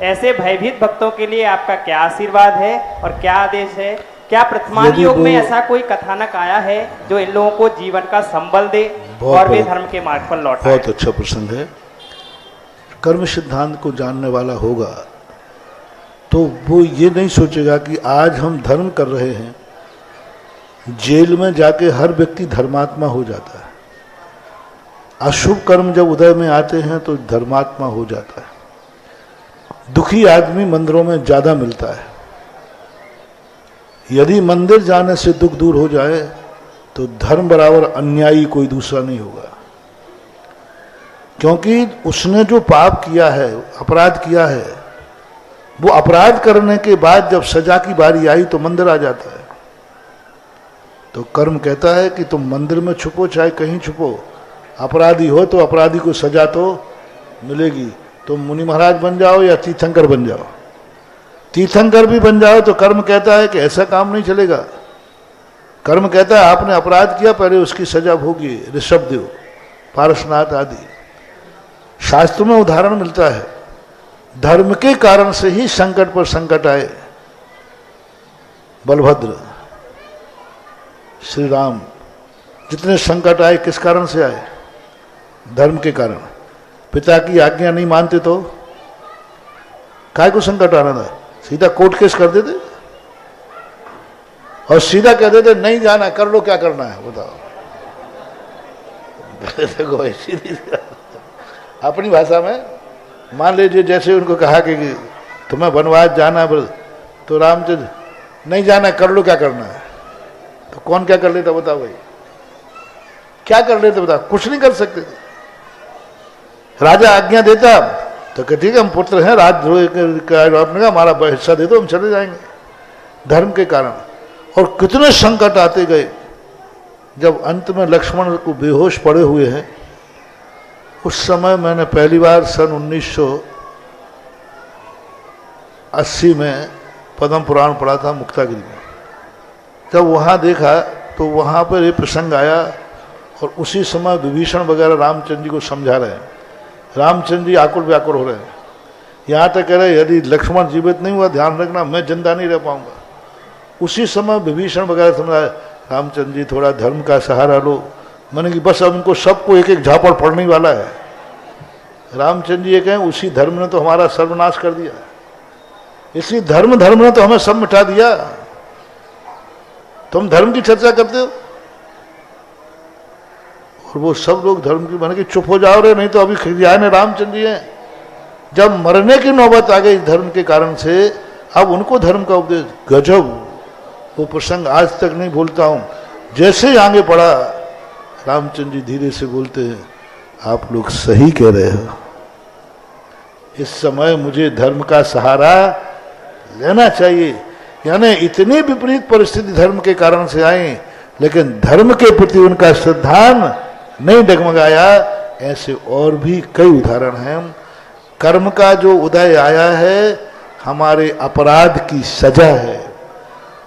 ऐसे भयभीत भक्तों के लिए आपका क्या आशीर्वाद है और क्या आदेश है? क्या वर्तमान युग में ऐसा कोई कथानक आया है जो इन लोगों को जीवन का संबल दे और वे धर्म के मार्ग पर लौटाए? बहुत अच्छा प्रसंग है। कर्म सिद्धांत को जानने वाला होगा तो वो ये नहीं सोचेगा कि आज हम धर्म कर रहे हैं, जेल में जाके हर व्यक्ति धर्मात्मा हो जाता है। अशुभ कर्म जब उदय में आते हैं तो धर्मात्मा हो जाता है। दुखी आदमी मंदिरों में ज्यादा मिलता है। यदि मंदिर जाने से दुख दूर हो जाए तो धर्म बराबर अन्यायी कोई दूसरा नहीं होगा, क्योंकि उसने जो पाप किया है, अपराध किया है, वो अपराध करने के बाद जब सजा की बारी आई तो मंदिर आ जाता है। तो कर्म कहता है कि तुम मंदिर में छुपो चाहे कहीं छुपो, अपराधी हो तो अपराधी को सजा तो मिलेगी। तुम मुनि महाराज बन जाओ या तीर्थंकर बन जाओ, तीर्थंकर भी बन जाओ तो कर्म कहता है कि ऐसा काम नहीं चलेगा। कर्म कहता है आपने अपराध किया, पहले उसकी सजा भोगी। ऋषभदेव, पारसनाथ आदि शास्त्र में उदाहरण मिलता है। धर्म के कारण से ही संकट पर संकट आए। बलभद्र, श्री राम, जितने संकट आए किस कारण से आए? धर्म के कारण। पिता की आज्ञा नहीं मानते तो काय को संकट आना था? सीधा कोर्ट केस कर देते और सीधा कह देते नहीं जाना, कर लो क्या करना है बताओ। देखो ऐसी अपनी भाषा में मान लीजिए जैसे उनको कहा कि तुम्हें वनवास जाना तो रामचंद्र नहीं जाना, कर लो क्या करना है। तो कौन क्या कर लेता बताओ भाई? क्या कर लेते बताओ? कुछ नहीं कर सकते थे। राजा आज्ञा देता तो कहते कि हम पुत्र हैं, राजद्रोह आपने कहा हमारा हिस्सा दे दो, हम चले जाएंगे। धर्म के कारण। और कितने संकट आते गए। जब अंत में लक्ष्मण को बेहोश पड़े हुए हैं, उस समय मैंने पहली बार सन 1980 में पद्म पुराण पढ़ा था मुक्तागिरी में। जब वहाँ देखा तो वहाँ पर ये प्रसंग आया और उसी समय विभीषण वगैरह रामचंद्र जी को समझा रहे हैं। रामचंद्र जी आकुल व्याकुल हो रहे हैं, यहाँ तक कह रहे यदि लक्ष्मण जीवित नहीं हुआ ध्यान रखना मैं जिंदा नहीं रह पाऊंगा। उसी समय विभीषण वगैरह समझाया, रामचंद्र जी थोड़ा धर्म का सहारा लो। मैंने कि बस अब उनको सबको एक एक झापड़ पड़ने वाला है। रामचंद्र जी ये कहें उसी धर्म ने तो हमारा सर्वनाश कर दिया, इसी धर्म ने तो हमें सब मिटा दिया। तुम धर्म की चर्चा करते हो और वो सब लोग धर्म की, मैंने कि चुप हो जाओ रे, नहीं तो अभी खिजाए ने रामचंद्र जी हैं। जब मरने की नौबत आ गई धर्म के कारण से, अब उनको धर्म का उपदेश, गजब वो प्रसंग आज तक नहीं भूलता हूं। जैसे ही आगे पड़ा रामचंद्र जी धीरे से बोलते हैं, आप लोग सही कह रहे हो, इस समय मुझे धर्म का सहारा लेना चाहिए। यानी इतनी विपरीत परिस्थिति धर्म के कारण से आई, लेकिन धर्म के प्रति उनका श्रद्धान नहीं डगमगाया। ऐसे और भी कई उदाहरण हैं। कर्म का जो उदय आया है हमारे अपराध की सजा है,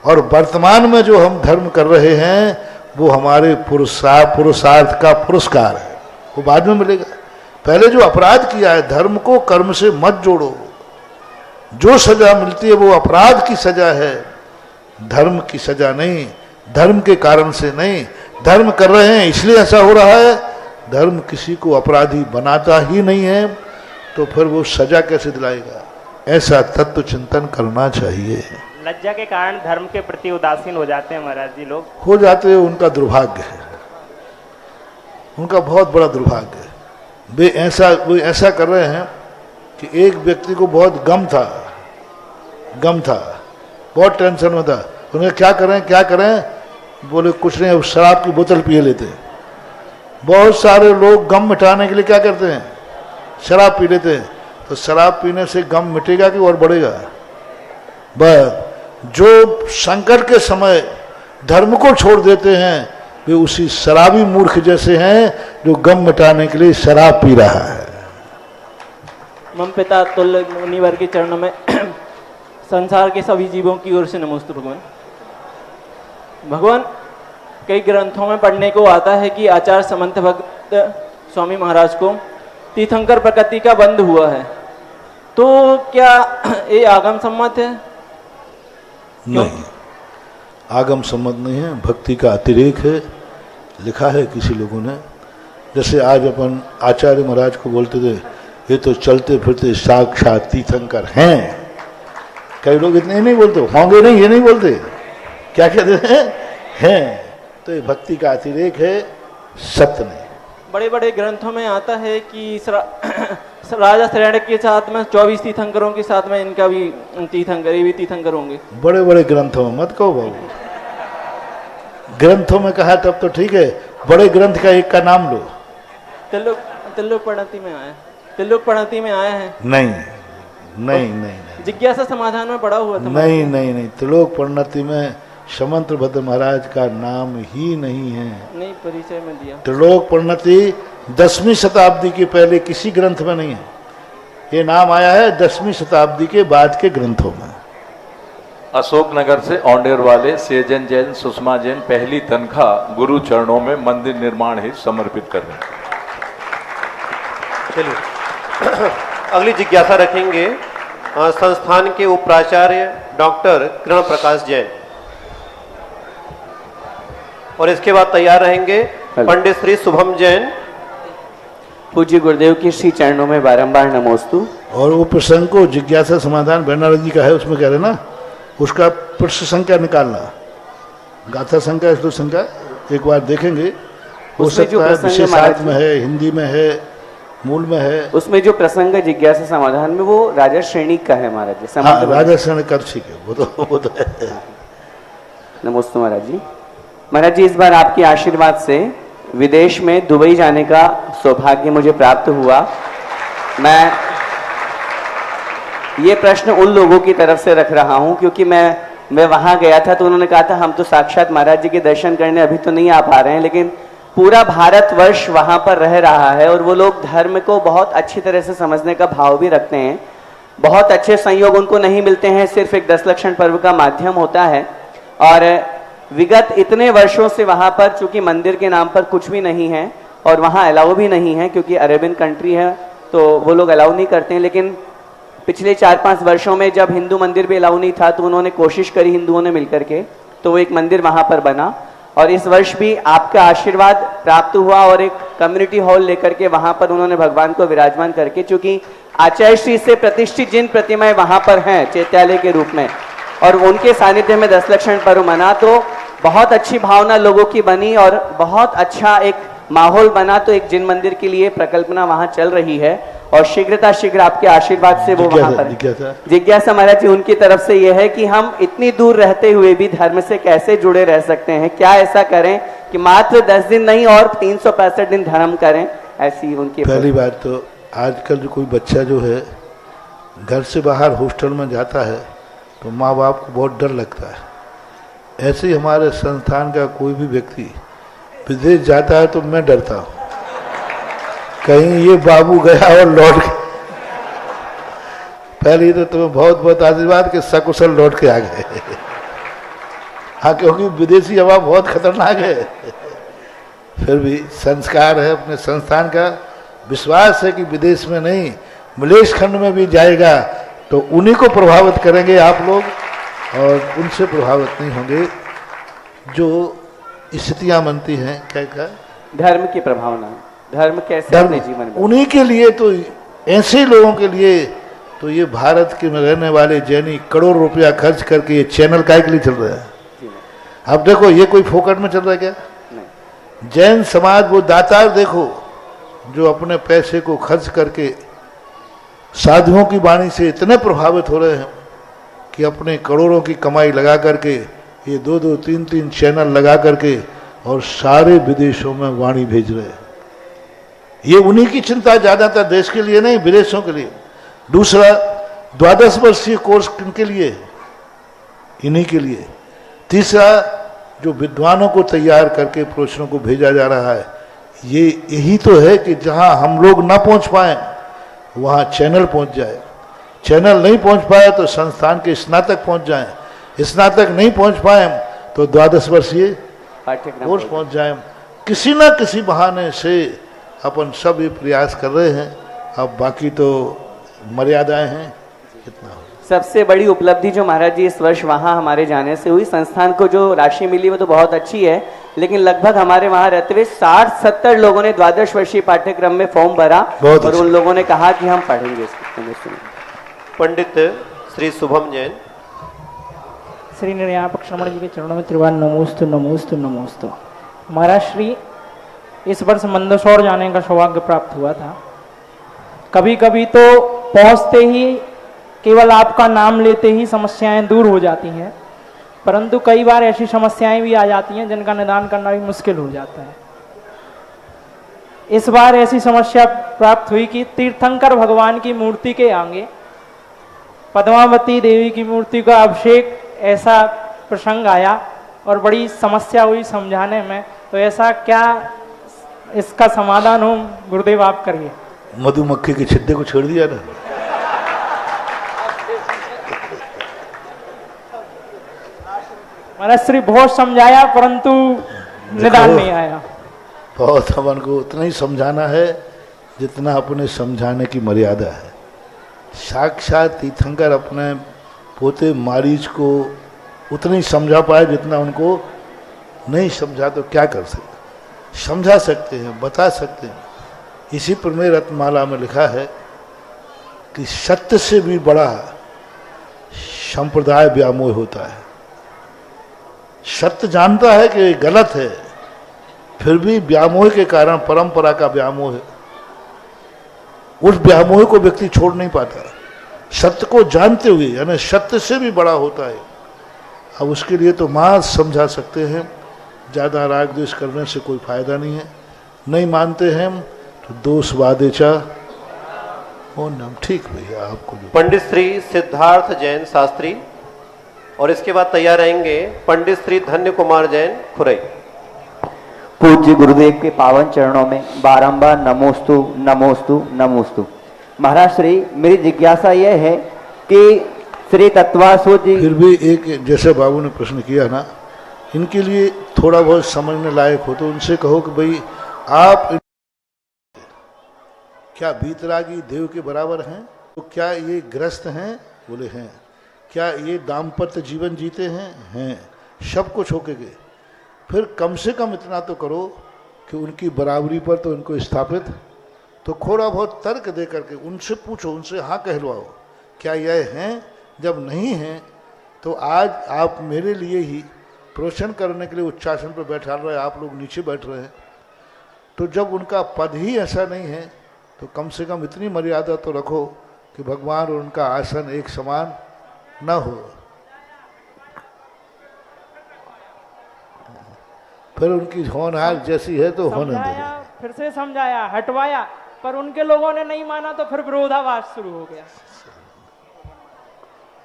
और वर्तमान में जो हम धर्म कर रहे हैं वो हमारे पुरुषार्थ का पुरस्कार है, वो बाद में मिलेगा। पहले जो अपराध किया है, धर्म को कर्म से मत जोड़ो। जो सजा मिलती है वो अपराध की सजा है, धर्म की सजा नहीं, धर्म के कारण से नहीं। धर्म कर रहे हैं इसलिए ऐसा हो रहा है, धर्म किसी को अपराधी बनाता ही नहीं है, तो फिर वो सजा कैसे दिलाएगा? ऐसा तत्व चिंतन करना चाहिए। लज्जा के कारण धर्म के प्रति उदासीन हो जाते हैं महाराज जी लोग। हो जाते हैं, उनका दुर्भाग्य है, उनका बहुत बड़ा दुर्भाग्य है। वे ऐसा कर रहे हैं कि एक व्यक्ति को बहुत गम था, बहुत टेंशन में था। उन्हें क्या करें? बोले कुछ नहीं, अब शराब की बोतल पिए लेते हैं। बहुत सारे लोग गम मिटाने के लिए क्या करते हैं? शराब पी लेते हैं। तो शराब पीने से गम मिटेगा कि और बढ़ेगा? बस जो संकट के समय धर्म को छोड़ देते हैं वे उसी शराबी मूर्ख जैसे हैं जो गम मिटाने के लिए शराब पी रहा है। मम पिता तुल्य मुनिवर के चरणों में संसार के सभी जीवों की ओर से नमोस्तु भगवान। भगवान, कई ग्रंथों में पढ़ने को आता है कि आचार्य समंत भक्त स्वामी महाराज को तीर्थंकर प्रकृति का बंध हुआ है, तो क्या ये आगम सम्मत है? नहीं, आगम सम्मत नहीं है, भक्ति का अतिरेक है। लिखा है किसी लोगों ने, जैसे आज अपन आचार्य महाराज को बोलते थे ये तो चलते फिरते साक्षात तीर्थंकर हैं। कई लोग इतने नहीं बोलते, होंगे नहीं, ये नहीं बोलते, क्या कहते हैं? तो ये भक्ति का अतिरेक है, सत्य नहीं। बड़े बड़े ग्रंथों में आता है कि राजा श्रेणी के साथ में 24 तीर्थंकरों के साथ में इनका भी तीर्थंकर, ये भी तीर्थंकर होंगे। बड़े बड़े ग्रंथों में मत कहो बाबू, ग्रंथों में कहा तब तो ठीक है, बड़े ग्रंथ का एक का नाम लो। त्रिलोक प्रणति में आया, त्रिलोक प्रणति में आया है। नहीं, जिज्ञासा समाधान में पढ़ा हुआ था। नहीं, त्रिलोक प्रणति में समंत भद्र महाराज का नाम ही नहीं है। नहीं, परिचय में दिया। त्रिलोक प्रणति 10वीं शताब्दी के पहले किसी ग्रंथ में नहीं है, ये नाम आया है 10वीं शताब्दी के बाद के ग्रंथों में। अशोकनगर से औंडेर वाले सेजन जैन सुषमा जैन पहली तनख्वाह गुरु चरणों में मंदिर निर्माण हेतु समर्पित कर रहे हैं। चलिए अगली जिज्ञासा रखेंगे संस्थान के उपाचार्य डॉक्टर किरण प्रकाश जैन, और इसके बाद तैयार रहेंगे पंडित श्री शुभम जैन। पूज्य गुरुदेव के श्री चरणों में बारंबार नमोस्तु। और वो प्रसंग को जिज्ञासा समाधान भंडारी जी का है, उसमें कह रहे ना, उसका पृष्ठ संख्या निकालना, गाथा संख्या, श्लोक संख्या एक बार देखेंगे, हो सकता है विशेषार्थ में है, हिंदी में है, मूल में है। उसमें जो प्रसंग है जिज्ञासा समाधान में वो राजा श्रेणी का है महाराज जी। हाँ, राजा श्रेणी का ठीक है, वो तो है। नमस्ते महाराज जी। महाराज जी, इस बार आपके आशीर्वाद से विदेश में दुबई जाने का सौभाग्य मुझे प्राप्त हुआ। मैं ये प्रश्न उन लोगों की तरफ से रख रहा हूं क्योंकि मैं वहां गया था तो उन्होंने कहा था हम तो साक्षात महाराज जी के दर्शन करने अभी तो नहीं आ पा रहे हैं, लेकिन पूरा भारतवर्ष वहां पर रह रहा है और वो लोग धर्म को बहुत अच्छी तरह से समझने का भाव भी रखते हैं। बहुत अच्छे संयोग उनको नहीं मिलते हैं, सिर्फ एक 10 लक्षण पर्व का माध्यम होता है। और विगत इतने वर्षों से वहां पर चूंकि मंदिर के नाम पर कुछ भी नहीं है और वहां अलाउ भी नहीं है क्योंकि अरेबियन कंट्री है तो वो लोग अलाउ नहीं करते हैं, लेकिन पिछले 4-5 वर्षों में जब हिंदू मंदिर भी अलाउ नहीं था तो उन्होंने कोशिश करी हिंदुओं ने मिलकर के, तो वो एक मंदिर वहां पर बना और इस वर्ष भी आपका आशीर्वाद प्राप्त हुआ और एक कम्युनिटी हॉल लेकर के वहां पर उन्होंने भगवान को विराजमान करके, चूंकि आचार्य श्री से प्रतिष्ठित जिन प्रतिमाएं वहां पर हैं चैत्यालय के रूप में और उनके सानिध्य में 10 लक्षण पर्व मना, तो बहुत अच्छी भावना लोगों की बनी और बहुत अच्छा एक माहौल बना। तो एक जिन मंदिर के लिए प्रकल्पना वहां चल रही है और शीघ्र आपके आशीर्वाद से वो वहां पर जिज्ञासा महाराज जी उनकी तरफ से यह है कि हम इतनी दूर रहते हुए भी धर्म से कैसे जुड़े रह सकते हैं, क्या ऐसा करें कि मात्र 10 दिन नहीं और 365 दिन धर्म करें, ऐसी उनकी। पहली बात तो आजकल जो कोई बच्चा जो है घर से बाहर हॉस्टल में जाता है तो माँ बाप को बहुत डर लगता है। ऐसे ही हमारे संस्थान का कोई भी व्यक्ति विदेश जाता है तो मैं डरता हूँ कहीं ये बाबू गया और लौट गया। पहले तो तुम्हें बहुत बहुत आशीर्वाद के सकुशल लौट के आ गए। हाँ, क्योंकि विदेशी हवा बहुत खतरनाक है। फिर भी संस्कार है अपने संस्थान का, विश्वास है कि विदेश में नहीं मलेश खंड में भी जाएगा तो उन्हीं को प्रभावित करेंगे आप लोग और उनसे प्रभावित नहीं होंगे। जो स्थितियां बनती हैं क्या धर्म की प्रभावना, धर्म कैसे अपने जीवन में, उन्हीं के लिए, तो ऐसे लोगों के लिए तो ये भारत के में रहने वाले जैनी करोड़ रुपया खर्च करके ये चैनल काय के लिए चल रहा है। अब देखो ये कोई फोकट में चल रहा है क्या? जैन समाज वो दातार देखो जो अपने पैसे को खर्च करके साधुओं की वाणी से इतने प्रभावित हो रहे हैं कि अपने करोड़ों की कमाई लगा करके ये 2-2, 3-3 चैनल लगा करके और सारे विदेशों में वाणी भेज रहे हैं। ये उन्हीं की चिंता ज्यादातर, देश के लिए नहीं, विदेशों के लिए। दूसरा 12 वर्षीय कोर्स किनके लिए? इन्हीं के लिए। तीसरा जो विद्वानों को तैयार करके प्रोफेसरों को भेजा जा रहा है, ये यही तो है कि जहां हम लोग ना पहुंच पाए वहां चैनल पहुंच जाए, चैनल नहीं पहुंच पाए तो संस्थान के स्नातक पहुंच जाएं, स्नातक नहीं पहुंच पाए तो 12 वर्षीय कोर्स पहुंच जाए। किसी ना किसी बहाने से अपन सब ये प्रयास कर रहे हैं। अब बाकी तो मर्यादाएं हैं, कितना हो। सबसे बड़ी उपलब्धि जो महाराज जी इस वर्ष वहाँ हमारे जाने से हुई, संस्थान को जो राशि मिली वो तो बहुत अच्छी है, लेकिन लगभग हमारे वहाँ रहते हुए 60-70 लोगों ने 12 वर्षीय पाठ्यक्रम में फॉर्म भरा और उन लोगों ने कहा कि हम पढ़ेंगे। पंडित श्री शुभम जैन। श्री निर्यापक श्रमण जी के चरणों में त्रिवार नमोस्तु नमोस्तु नमोस्तु। महाराज श्री, इस वर्ष मंदसौर जाने का सौभाग्य प्राप्त हुआ था। कभी कभी तो पहुंचते ही केवल आपका नाम लेते ही समस्याएं दूर हो जाती हैं, परंतु कई बार ऐसी समस्याएं भी आ जाती हैं जिनका निदान करना भी मुश्किल हो जाता है। इस बार ऐसी समस्या प्राप्त हुई कि तीर्थंकर भगवान की मूर्ति के आगे पद्मावती देवी की मूर्ति का अभिषेक, ऐसा प्रसंग आया और बड़ी समस्या हुई समझाने में। तो ऐसा क्या इसका समाधान हो गुरुदेव आप करिए। मधुमक्खी के छिद्दे को छोड़ दिया ना। महाराज श्री बहुत समझाया परंतु निदान नहीं आया। बहुत अपन को उतना ही समझाना है जितना अपने समझाने की मर्यादा है। साक्षात तीर्थंकर अपने पोते मारीच को उतना ही समझा पाए जितना उनको नहीं समझा। तो क्या कर सकते, समझा सकते हैं, बता सकते हैं। इसी प्रमेय रत्नमाला में लिखा है कि सत्य से भी बड़ा संप्रदाय व्यामोह होता है। सत्य जानता है कि गलत है, फिर भी व्यामोह के कारण, परंपरा का व्यामोह है, उस व्यामोह को व्यक्ति छोड़ नहीं पाता। सत्य को जानते हुए, यानी सत्य से भी बड़ा होता है। अब उसके लिए तो मां समझा सकते हैं, ज़्यादा राग द्वेष करने से कोई फायदा नहीं है। नहीं मानते हैं तो दोष वादेचा और नाम। ठीक भैया, आपको पंडित श्री सिद्धार्थ जैन शास्त्री, और इसके बाद तैयार रहेंगे पंडित श्री धन्य कुमार जैन खुरई। पूज्य गुरुदेव के पावन चरणों में बारंबार नमोस्तु नमोस्तु नमोस्तु। महाराज श्री, मेरी जिज्ञासा यह है कि श्री तत्वासु जी, फिर भी एक जैसे बाबू ने प्रश्न किया ना, इनके लिए थोड़ा बहुत समझने लायक हो तो उनसे कहो कि भाई आप क्या बीतरागी देव के बराबर हैं? तो क्या ये ग्रस्त हैं? बोले हैं। क्या ये दाम्पत्य जीवन जीते हैं? हैं। सब कुछ होके गए। फिर कम से कम इतना तो करो कि उनकी बराबरी पर तो उनको स्थापित, तो थोड़ा बहुत तर्क दे करके उनसे पूछो, उनसे हाँ कहलवाओ, क्या यह हैं? जब नहीं हैं तो आज आप मेरे लिए ही प्रवचन करने के लिए उच्चासन पर बैठा रहे, आप लोग नीचे बैठ रहे हैं। तो जब उनका पद ही ऐसा नहीं है तो कम से कम इतनी मर्यादा तो रखो कि भगवान और उनका आसन एक समान न हो। फिर उनकी होनहार जैसी है तो होने दो। फिर से समझाया, हटवाया, पर उनके लोगों ने नहीं माना तो फिर विरोधाभास शुरू हो गया।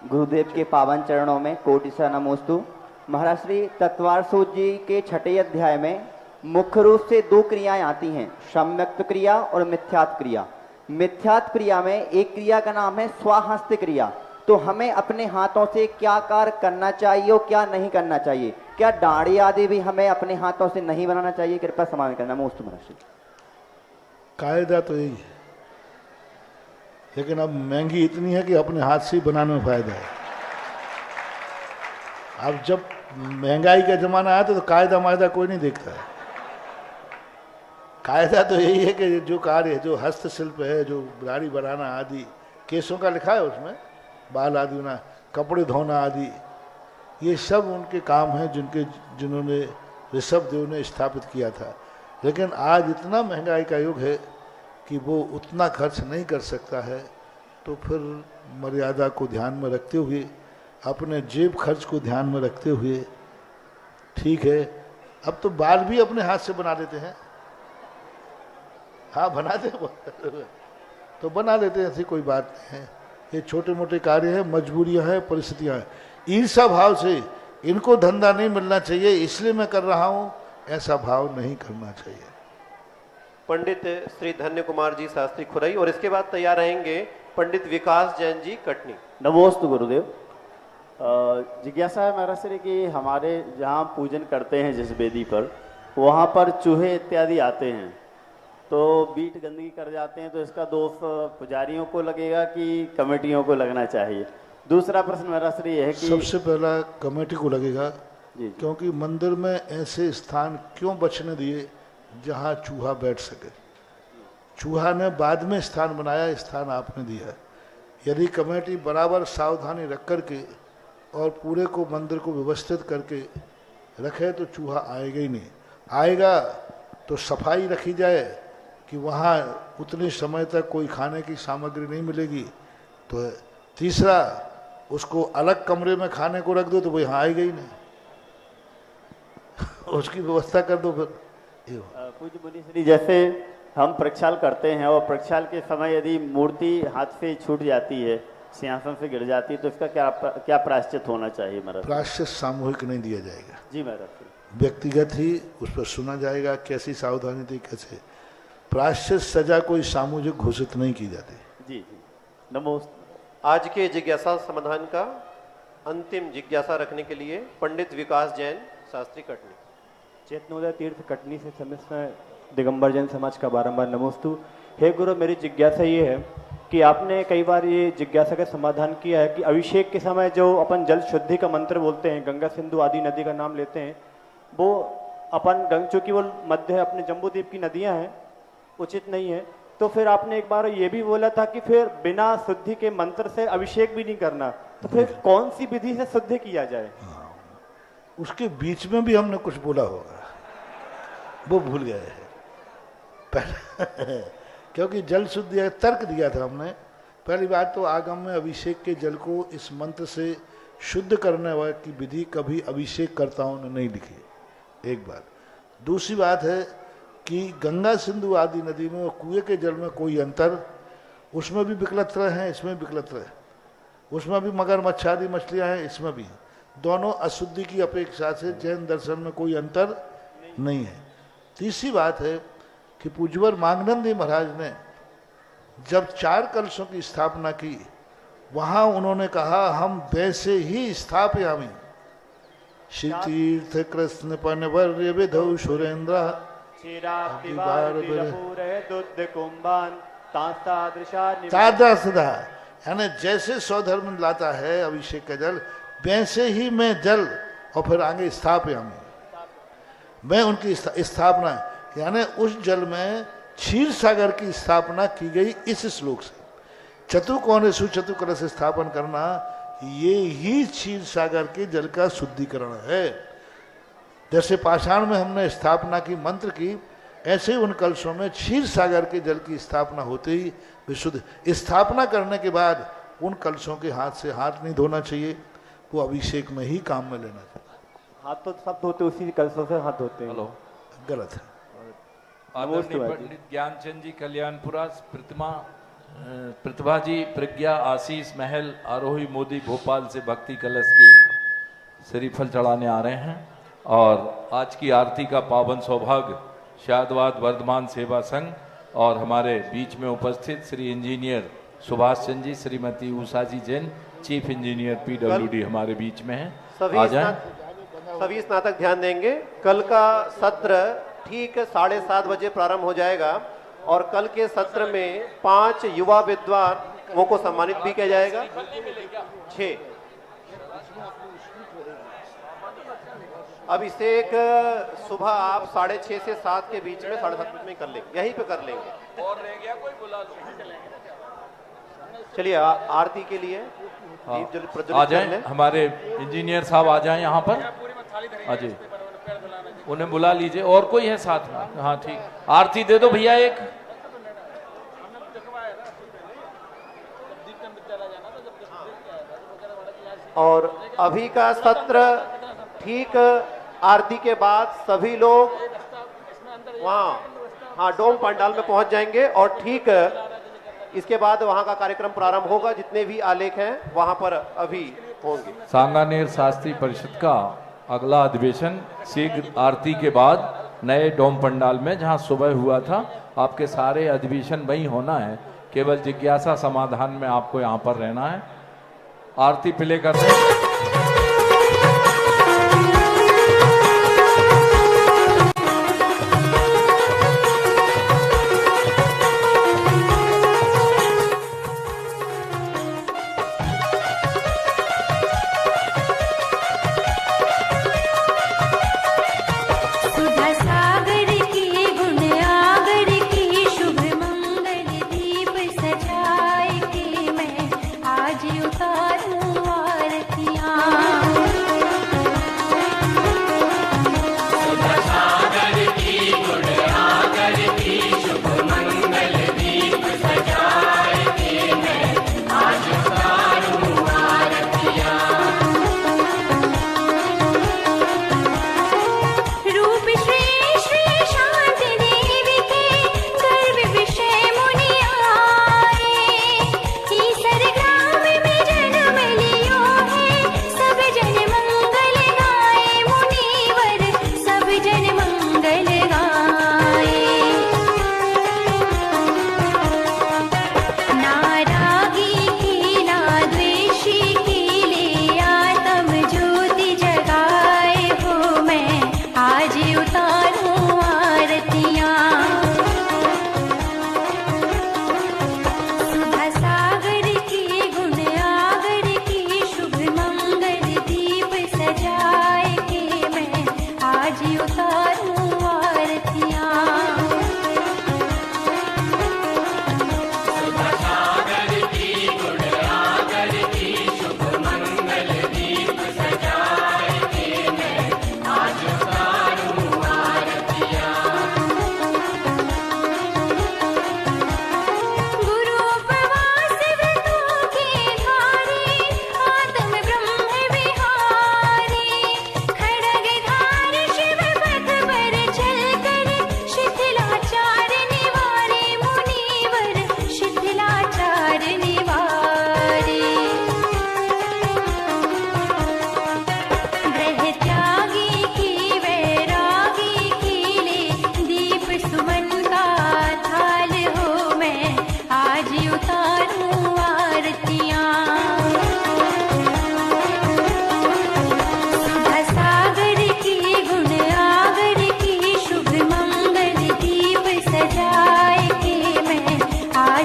गुरुदेव के पावन चरणों में कोटिशा नमोस्तु। महाराज श्री तत्वारसूत जी के 6ठे अध्याय में मुख्य रूप से 2 क्रियाएं आती हैं, सम्यक्त क्रिया और मिथ्यात् क्रिया। मिथ्यात् क्रिया में एक क्रिया का नाम है स्वाहस्त क्रिया। तो हमें अपने हाथों से क्या कार्य करना चाहिए और क्या नहीं करना चाहिए? क्या दाढ़ी आदि भी हमें अपने हाथों से नहीं बनाना चाहिए? कृपया समाधान करना। नमोस्तु महाराज श्री। कायदा तो यही है, लेकिन अब महंगी इतनी है कि अपने हाथ से ही बनाने में फायदा है। अब जब महंगाई का जमाना आया तो कायदा मायदा कोई नहीं देखता है। कायदा तो यही है कि जो कार्य है, जो हस्तशिल्प है, जो गाड़ी बनाना आदि, केसों का लिखा है उसमें, बाल आदि बना, कपड़े धोना आदि, ये सब उनके काम हैं जिन्होंने ऋषभ देव ने स्थापित किया था। लेकिन आज इतना महंगाई का युग है कि वो उतना खर्च नहीं कर सकता है, तो फिर मर्यादा को ध्यान में रखते हुए, अपने जेब खर्च को ध्यान में रखते हुए, ठीक है। अब तो बाल भी अपने हाथ से बना लेते हैं। हाँ बनाते तो बना लेते हैं, ऐसी कोई बात नहीं है। ये छोटे मोटे कार्य हैं, मजबूरियां हैं, परिस्थितियां हैं। ईर्षा भाव से इनको धंधा नहीं मिलना चाहिए इसलिए मैं कर रहा हूं, ऐसा भाव नहीं करना चाहिए। पंडित श्री धन्य कुमार जी शास्त्री खुरई, और इसके बाद तैयार रहेंगे पंडित विकास जैन जी कटनी। नमोस्तु गुरुदेव। जिज्ञासा है महाराज श्री कि हमारे जहाँ पूजन करते हैं जिस वेदी पर, वहाँ पर चूहे इत्यादि आते हैं, तो बीट गंदगी कर जाते हैं, तो इसका दोष पुजारियों को लगेगा कि कमेटियों को लगना चाहिए? दूसरा प्रश्न मेरा श्री है कि सबसे पहला कमेटी को लगेगा, क्योंकि मंदिर में ऐसे स्थान क्यों बचने दिए जहां चूहा बैठ सके? चूहा ने बाद में स्थान बनाया, स्थान आपने दिया। यदि कमेटी बराबर सावधानी रख करके और पूरे को मंदिर को व्यवस्थित करके रखे तो चूहा आएगा ही नहीं। आएगा तो सफाई रखी जाए कि वहाँ उतने समय तक कोई खाने की सामग्री नहीं मिलेगी। तो तीसरा, उसको अलग कमरे में खाने को रख दो तो वो यहाँ आएगा ही नहीं, उसकी व्यवस्था कर दो। फिर पूज्य मुनि श्री, जैसे हम प्रक्षाल करते हैं और प्रक्षाल के समय यदि मूर्ति हाथ से छूट जाती है, सिंहासन से गिर जाती है, तो इसका क्या प्रायश्चित होना चाहिए महाराज? प्रायश्चित सामूहिक नहीं दिया जाएगा जी महाराज। व्यक्तिगत ही उस पर सुना जाएगा कैसी सावधानी थी, कैसे। प्रायश्चित सजा कोई सामूहिक घोषित नहीं की जाती। जी जी नमोस्तु। आज के जिज्ञासा समाधान का अंतिम जिज्ञासा रखने के लिए पंडित विकास जैन शास्त्री कटनी। चेतनोदय तीर्थ कटनी से समस्त दिगंबर जैन समाज का बारंबार नमोस्तु। हे गुरु, मेरी जिज्ञासा ये है कि आपने कई बार ये जिज्ञासा का समाधान किया है कि अभिषेक के समय जो अपन जल शुद्धि का मंत्र बोलते हैं, गंगा सिंधु आदि नदी का नाम लेते हैं, वो अपन चूंकि वो मध्य अपने जम्बूद्वीप की नदियां हैं, उचित नहीं है, तो फिर आपने एक बार ये भी बोला था कि फिर बिना शुद्धि के मंत्र से अभिषेक भी नहीं करना, तो फिर कौन सी विधि से शुद्ध किया जाए? उसके बीच में भी हमने कुछ बोला होगा, वो भूल गए हैं पहले क्योंकि जल शुद्धि तर्क दिया था हमने। पहली बात तो आगम में अभिषेक के जल को इस मंत्र से शुद्ध करने वाले की विधि कभी अभिषेक करताओं ने नहीं लिखी, एक बात। दूसरी बात है कि गंगा सिंधु आदि नदी में और कुएं के जल में कोई अंतर, उसमें भी विकलत्र हैं, इसमें विकलत्र है, उसमें भी मगरमच्छ आदि मछलियाँ हैं, इसमें भी। दोनों अशुद्धि की अपेक्षा से जैन दर्शन में कोई अंतर नहीं है। तीसरी बात है कि पूज्यवर मांगनंदी महाराज ने जब 4 कलशों की स्थापना की, वहाँ उन्होंने कहा हम वैसे ही स्थापयामि, श्री तीर्थ कृष्ण पनवर्य विधौ सुरेंद्र तादा सदा, यानी जैसे स्वधर्म लाता है अभिषेक का जल, वैसे ही मैं जल और फिर आगे स्थापयामी, मैं उनकी स्थापना, यानी उस जल में क्षीर सागर की स्थापना की गई इस श्लोक से। चतुकोणेषु चतुकलश स्थापन करना, ये ही क्षीर सागर के जल का शुद्धिकरण है। जैसे पाषाण में हमने स्थापना की मंत्र की, ऐसे ही उन कलशों में क्षीर सागर के जल की स्थापना होते ही विशुद्ध। स्थापना करने के बाद उन कलशों के हाथ से हाथ नहीं धोना चाहिए, वो अभिषेक में ही काम में लेना चाहिए। हाथ तो सब धोते, उसी कलशों से हाथ धोते हैं। गलत है। आदरणीय पंडित ज्ञानचंद जी कल्याणपुरा, प्रतिभा जी प्रज्ञा आशीष महल आरोही मोदी भोपाल से भक्ति कलश के श्रीफल चढ़ाने आ रहे हैं। और आज की आरती का पावन सौभाग्य शादवाद वर्धमान सेवा संघ और हमारे बीच में उपस्थित श्री इंजीनियर सुभाष चंद्र जी, श्रीमती उषा जी जैन, चीफ इंजीनियर PWD हमारे बीच में हैं। सभी स्नातक ध्यान देंगे। कल का सत्र ठीक 7:30 बजे प्रारंभ हो जाएगा और कल के सत्र में 5 युवा विद्वानों को सम्मानित भी किया जाएगा। 6 अब इसे एक सुबह आप 6:30 से 7 के बीच में 7:30 में कर लेंगे, यहीं पे कर लेंगे। और रह गया कोई बुला लो। चलिए आरती के लिए दीप जल प्रज्वलित आ जाएं, हमारे इंजीनियर साहब आ जाएं यहाँ पर। अजय उन्हें बुला लीजिए। और कोई है साथ में? हाँ ठीक, आरती दे दो भैया एक। और अभी का सत्र ठीक आरती के बाद सभी लोग वहाँ डोम पंडाल में पहुंच जाएंगे और ठीक इसके बाद वहां का कार्यक्रम प्रारंभ होगा। जितने भी आलेख हैं वहां पर अभी होंगे। सांगानेर शास्त्री परिषद का अगला अधिवेशन शीघ्र आरती के बाद नए डोम पंडाल में, जहां सुबह हुआ था। आपके सारे अधिवेशन वहीं होना है, केवल जिज्ञासा समाधान में आपको यहाँ पर रहना है। आरती प्ले कर रहे हैं। आज उतारूं आरतियां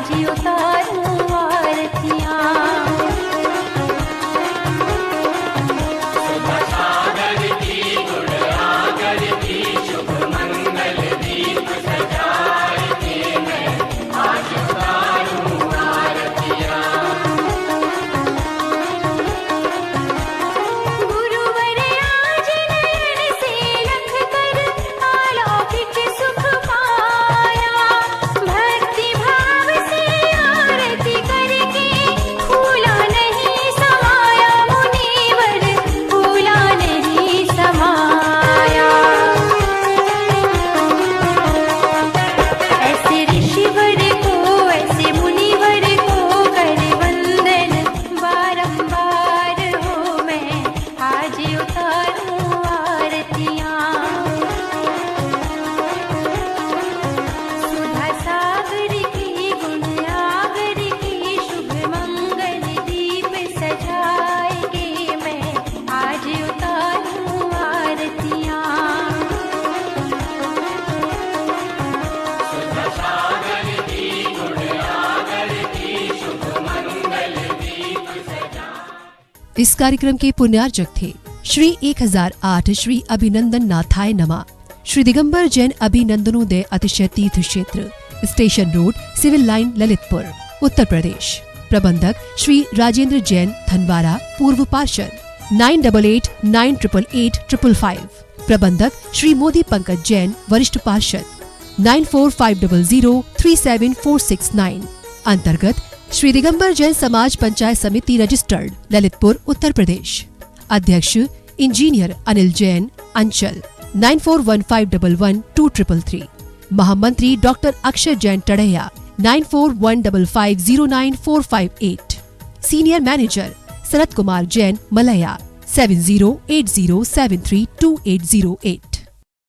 आज उतारूं आरतियां। इस कार्यक्रम के पुण्यार्चक थे श्री 1008 श्री अभिनंदन नाथाय नमा, श्री दिगंबर जैन अभिनंदनोदय अतिशय तीर्थ क्षेत्र, station road, civil line, Lalitpur, Uttar Pradesh. प्रबंधक श्री राजेंद्र जैन धनवारा, पूर्व पार्षद 9889888555। प्रबंधक श्री मोदी पंकज जैन, वरिष्ठ पार्षद 9450037469। अंतर्गत श्री दिगंबर जैन समाज पंचायत समिति रजिस्टर्ड, ललितपुर, उत्तर प्रदेश। अध्यक्ष इंजीनियर अनिल जैन, अंचल 9415112333। महामंत्री doctor Akshay Jain Tadaiya 9415509458। Senior manager Sharad Kumar Jain, Malaya 7080732808।